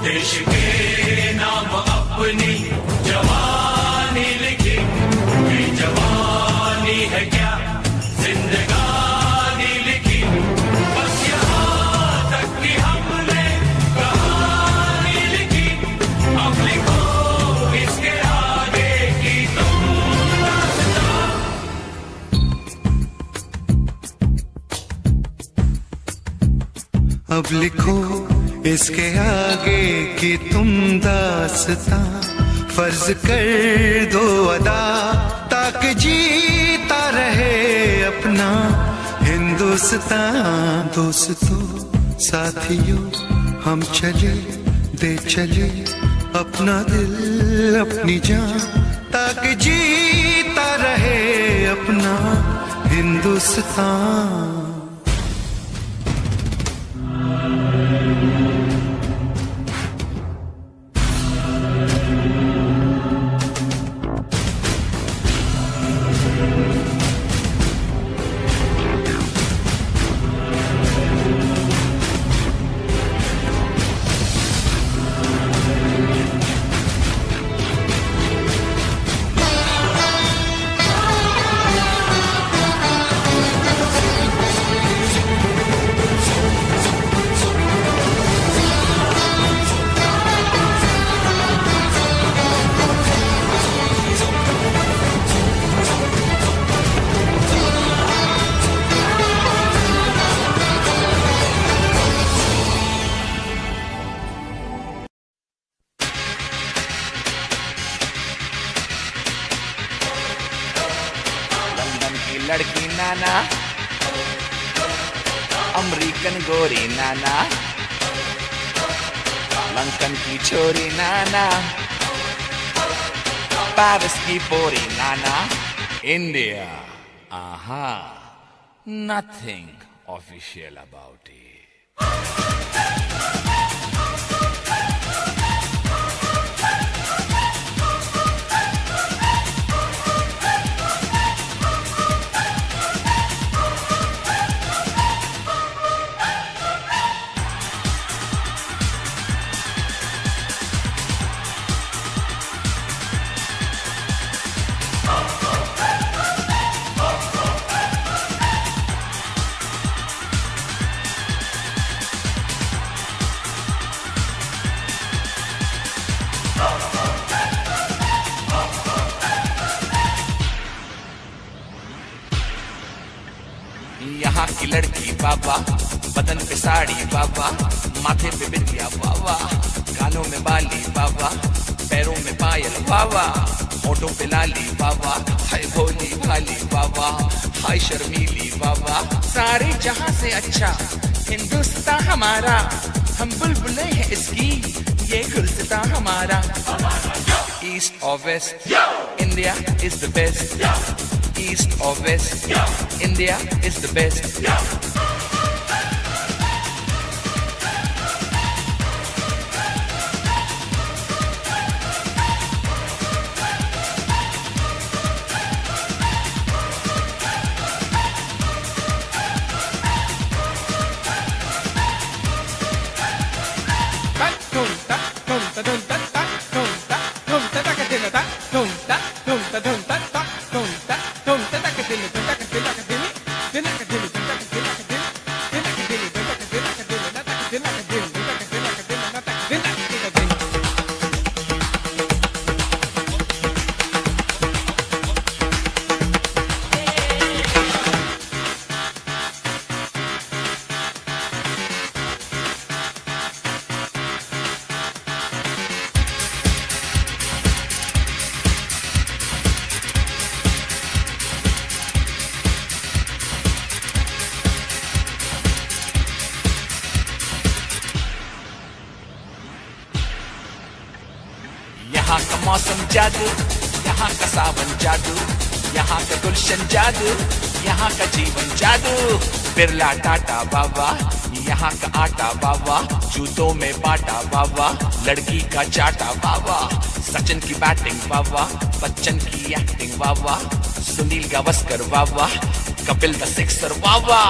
देश के नाम अपनी जवानी लिखी, ये जवानी है क्या जिंदगानी लिखी, बस यहाँ तक कि हमने कहानी लिखी। अब लिखो इसके आगे की तुम दास्तां। अब लिखो इसके आगे की तुम दास्तां, फर्ज कर दो अदा ताकि जीता रहे अपना हिंदुस्तान। दोस्तों साथियों हम चले दे चले अपना दिल अपनी जान, ताकि जीता रहे अपना हिंदुस्तान। चिकन गोरी नाना, लंकन की छोरी नाना, पेरिस की पोरी नाना, India, aha, nothing official about it. यहाँ की लड़की बाबा, बदन पे साड़ी बाबा, माथे पे बिंदिया बाबा, कानों में बाली बाबा, पैरों में पायल बाबा, होठों पे लाली बाबा, हाय भोली भाली बाबा, हाय शर्मीली बाबा, सारे जहां से अच्छा हिंदुस्तान हमारा, हम बुलबुले हैं इसकी, ये गुलसितां हमारा. East or west, India is the best. East or west, India is the best. यहाँ का मौसम जादू, यहाँ का सावन जादू, यहाँ का गुलशन जादू, यहाँ का जीवन जादू. बिरला टाटा बाबा, यहाँ का आटा बाबा, जूतों में बाटा बाबा, लड़की का चाटा बाबा, सचिन की बैटिंग बाबा, बच्चन की एक्टिंग बाबा, सुनील गावस्कर बाबा, कपिल द सिक्सर बाबा,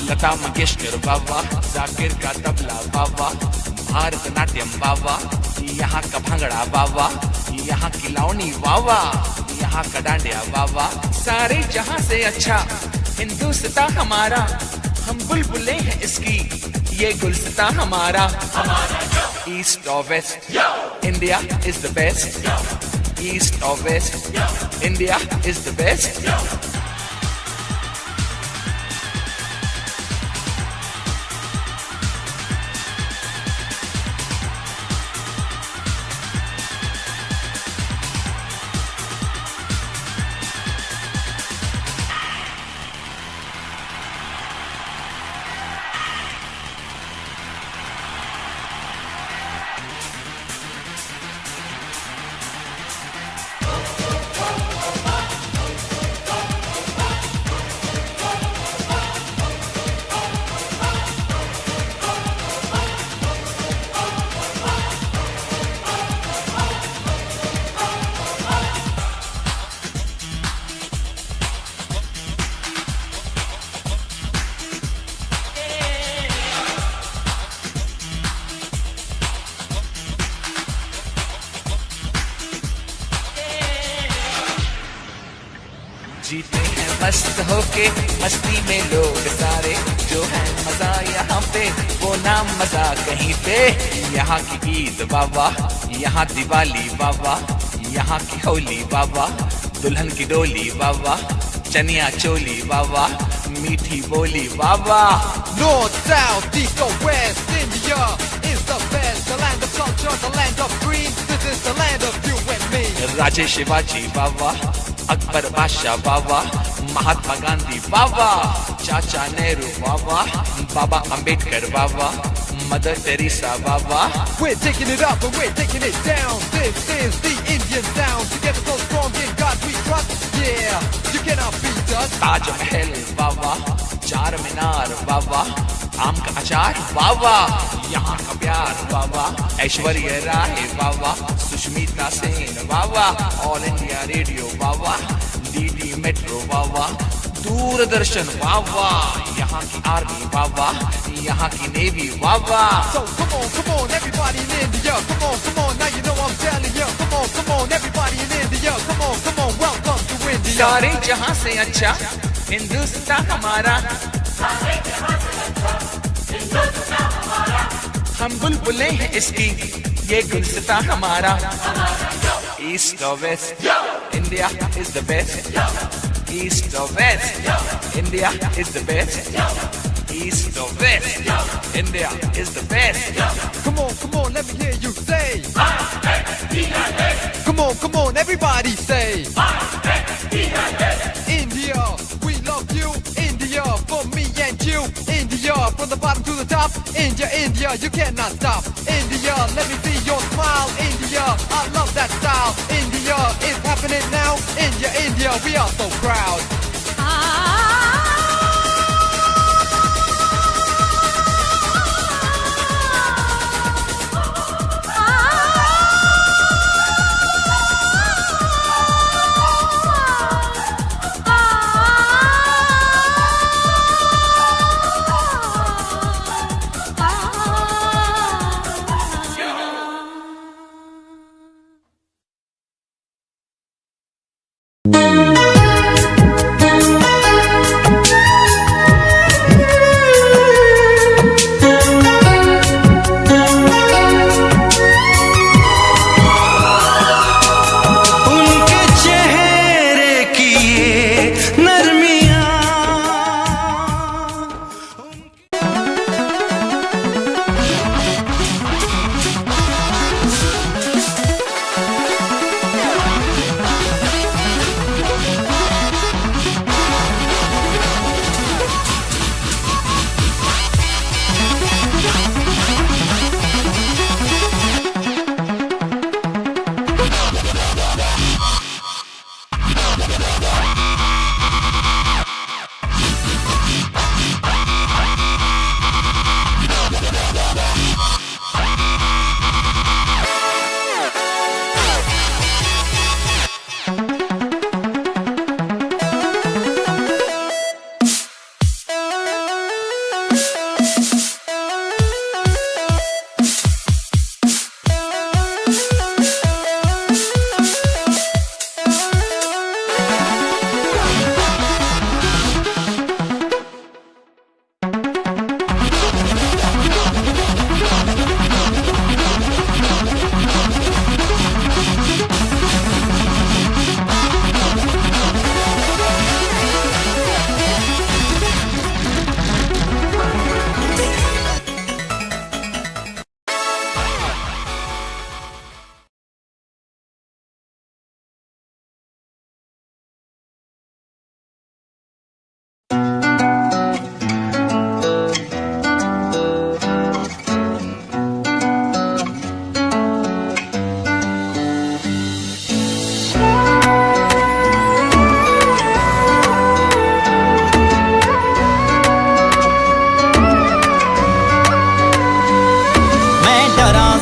लता मंगेशकर बाबा, जाकिर का तबला बाबा, भारतनाट्यम बाबा, यहाँ का भांगड़ा बाबा, यहाँ की लावनी बाबा, यहाँ का डांडिया बाबा, सारे जहां से अच्छा हिंदुस्तान हमारा, हम बुलबुले हैं इसकी, ये गुलसितां हमारा. East or west, India is the best. East or west, India is the best. जीते हैं मस्त होके मस्ती में लोग सारे, जो है मजा यहाँ पे वो नाम मजा कहीं पे. यहाँ की ईद बाबा, यहाँ दिवाली बाबा, यहाँ की होली बाबा, दुल्हन की डोली बाबा, चनिया चोली बाबा, मीठी बोली बाबा. North, south, east or west, India is the best. The land of culture, the land of dreams. This is the land of you and me. राजे शिवाजी बाबा, अकबर बादशाह बाबा, महात्मा गांधी बाबा, चाचा नेहरू वावा, बाबा अंबेडकर वावा, मदर टेरेसा वावा। We're taking it up and we're taking it down. This is the Indian sound. Together so strong in God we trust. Yeah, you cannot beat us. Taj Mahal वावा, Charminar वावा, आम का अचार वावा, यहाँ का प्यार वावा, ऐश्वर्या राय वावा, सुष्मिता सेन वावा, ऑल इंडिया रेडियो वावा, डीडी मेट्रो वावा, दूरदर्शन वावा, यहाँ की आर्मी वावा, यहाँ की नेवी वावा। So come on, everybody in India. Come on, now you know I'm telling you. Come on, everybody in India. Come on, welcome to India. सारे जहां से अच्छा हिंदुस्तान हमारा, हम बुलबुलें हैं इसकी, ये गुलसिता हमारा। East or West, India is the best. East or West, India is the best. East or West, India is the best. Come on, let me hear you say. Come on, everybody say. India, we love you. India, for me and you. India, from the bottom to the top. India, you cannot stop. India, let me see your smile. India, I love that style. India, it's happening now. India, we are so proud.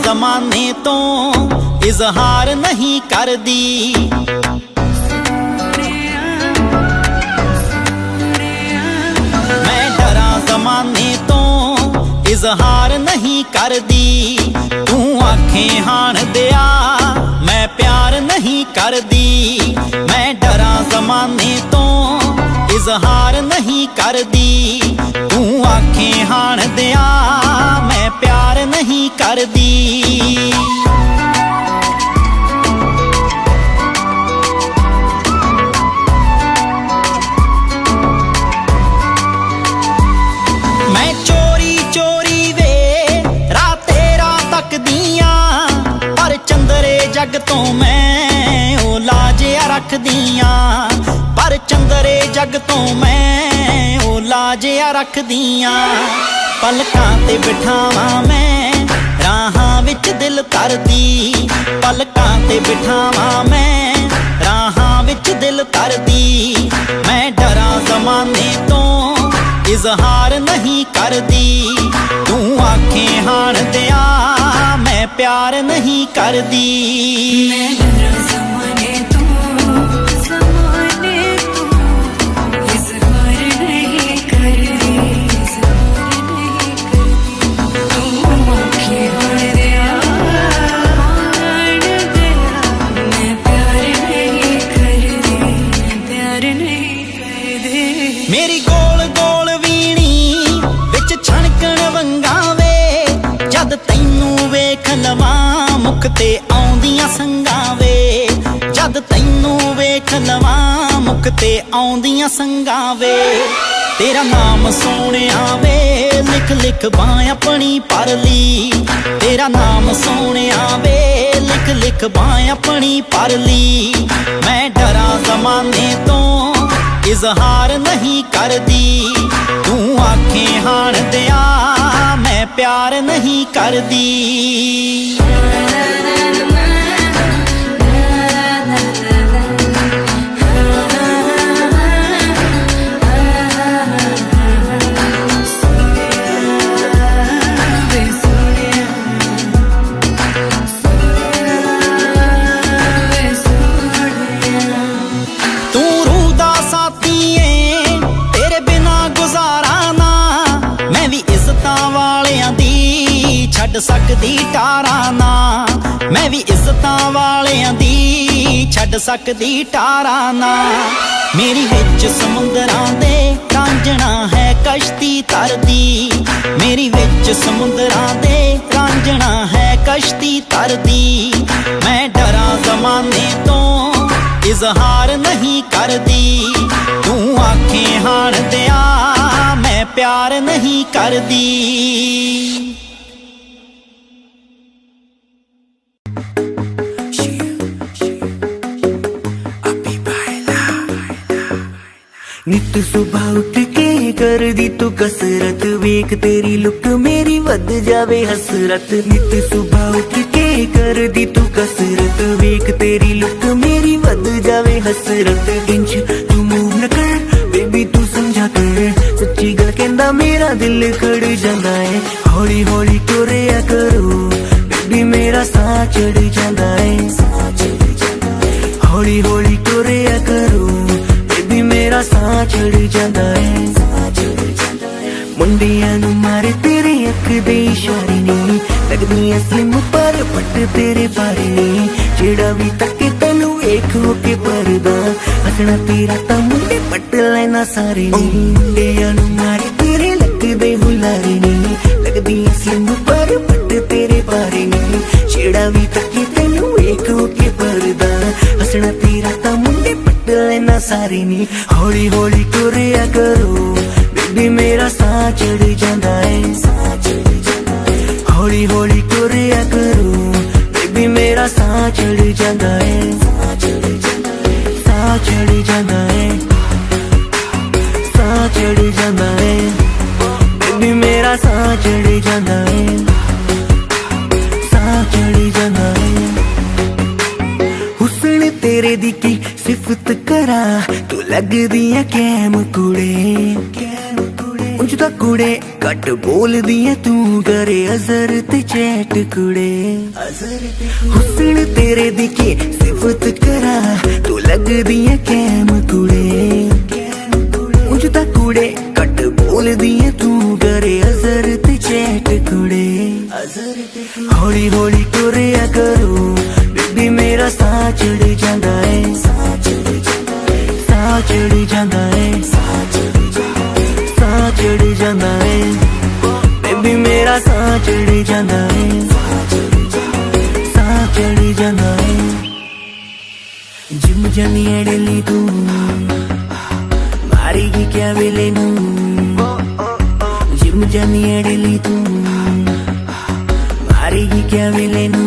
जमाने तो इजहार नहीं कर दी, मैं डरा जमाने तो इजहार नहीं कर दी। तू आंखें हाण दिया मैं प्यार नहीं कर दी, मैं डरा जमाने तो इजहार नहीं कर दी। तू आंखें हाण दिया मैं प्यार नहीं कर दी। मैं चोरी चोरी वे राते रात तक दिया, पर चंदरे जग तो मैं ओ लाज रख दिया, पर चंदरे जग तो मैं ओ लाज ਜਿਹਾ ਰੱਖਦੀਆਂ ਪਲਕਾਂ ਤੇ ਬਿਠਾਵਾਂ ਮੈਂ ਰਾਹਾਂ ਵਿੱਚ ਦਿਲ ਤਰਦੀ ਪਲਕਾਂ ਤੇ ਬਿਠਾਵਾਂ ਮੈਂ ਰਾਹਾਂ ਵਿੱਚ ਦਿਲ ਤਰਦੀ ਮੈਂ ਡਰਾਂ ਜ਼ਮਾਨੇ ਤੋਂ ਇਜ਼ਹਾਰ ਨਹੀਂ ਕਰਦੀ ਤੂੰ ਆਖੇ ਹਾਣ ਦਿਆ ਮੈਂ ਪਿਆਰ ਨਹੀਂ ਕਰਦੀ मैं डरा ज़माने तो इज़हार नहीं करती इज़हार नहीं करती तू आँखें हार दिया मैं प्यार नहीं करती मैं प्यार नहीं करती ਮੇਰੀ ਗੋਲ ਗੋਲ ਵੀਣੀ ਵਿੱਚ ਛਣਕਣ ਵੰਗਾਂ ਵੇ ਜਦ ਤੈਨੂੰ ਵੇਖ ਲਵਾਂ ਮੁਖ ਤੇ ਆਉਂਦੀਆਂ ਸੰਗਾਂ ਵੇ ਜਦ ਤੈਨੂੰ ਵੇਖ ਲਵਾਂ ਮੁਖ ਤੇ ਆਉਂਦੀਆਂ ਸੰਗਾਂ ਵੇ ਤੇਰਾ ਨਾਮ ਸੋਹਣਿਆ ਵੇ ਲਿਖ ਲਿਖ ਬਾਂ ਆਪਣੀ ਪਰ ਲਈ ਤੇਰਾ ਨਾਮ ਸੋਹਣਿਆ ਵੇ ਲਿਖ ਲਿਖ ਬਾਂ ਆਪਣੀ ਪਰ ਲਈ ਮੈਂ ਡਰਾਂ ਜ਼ਮਾਨੇ ਤੋਂ ਇਜ਼ਹਾਰ ਨਹੀਂ ਕਰਦੀ ਤੂੰ ਆਖੇ ਹਾਣ ਦਿਆ ਮੈਂ ਪਿਆਰ ਨਹੀਂ ਕਰਦੀ ਛੱਡ ਸਕਦੀ ਟਾਰਾਂ ਨਾ ਮੈਂ ਵੀ ਇੱਜ਼ਤਾਂ ਵਾਲਿਆਂ ਦੀ ਛੱਡ ਸਕਦੀ ਟਾਰਾਂ ਨਾ ਮੇਰੀ ਵਿੱਚ ਸਮੁੰਦਰਾਂ ਦੇ ਰਾਂਝਣਾ ਹੈ ਕਸ਼ਤੀ ਤਰਦੀ ਮੇਰੀ ਵਿੱਚ ਸਮੁੰਦਰਾਂ ਦੇ ਰਾਂਝਣਾ ਹੈ ਕਸ਼ਤੀ ਤਰਦੀ ਮੈਂ ਡਰਾਂ ਜ਼ਮਾਨੇ ਤੋਂ ਇਜ਼ਹਾਰ ਨਹੀਂ ਕਰਦੀ ਤੂੰ ਆਖੇ ਹਾਣ ਦਿਆ ਮੈਂ ਪਿਆਰ ਨਹੀਂ ਕਰਦੀ नित सुबह उठ के कर दी तू कसरत वेख तेरी लुक मेरी वध जावे हसरत नित सुबह उठ के कर दी तू कसरत वेख तेरी लुक मेरी वध जावे हसरत इंच तू मूव न कर बेबी तू समझा कर सच्ची गल कहंदा मेरा दिल खड़ जांदा है हौली हौली टुरिया करो बेबी मेरा साह चढ़ जांदा है हौली हौली टुरिया करो मेरा साह चढ़ जाता है मुंडियां नू मारे तेरे अख दे इशारे नी लगदियां स्लिम पर पट तेरे बारे नी जेड़ा भी तके तैनू वेख के परदा हसना तेरा तां मुंडे पट लेना सारे नी मुंडियां नू मारे तेरे लगदे हुलारे नी लगदियां स्लिम पर पट तेरे बारे नी जेड़ा भी तके तैनू वेख के परदा हसना तेरा तां मुंडे लेना सारे नी हौली हौली टुरिया करो बेबी मेरा साह चढ़ जाता है हौली हौली टुरिया करो बेबी मेरा साह चढ़ जाता है साह चढ़ जाता है साह चढ़ जाता है बेबी मेरा साह चढ़ जाता है साह चढ़ जाता है हुस्न तेरे दी की सिफत करा तू लगदी है कैम कुड़े उंज दा कुड़े घट बोलदी है तू करे अजर ते चैट कुड़े हुस्न तेरे दी की सिफत करा तू लगदी है कैम कुड़े उंज दा कुड़े घट बोलदी है तू करे अजर ते चैट कुड़े हौली हौली टुरिया करो बेबी मेरा साह चढ़ जाता है साह चढ़ जाता है साह चढ़ जाता है बेबी मेरा साह चढ़ जाता है साह चढ़ जाता है जिम जानी अड़ली तू मारेगी क्या वेले नू जिम जानी अड़ली तू मारेगी क्या वेले नू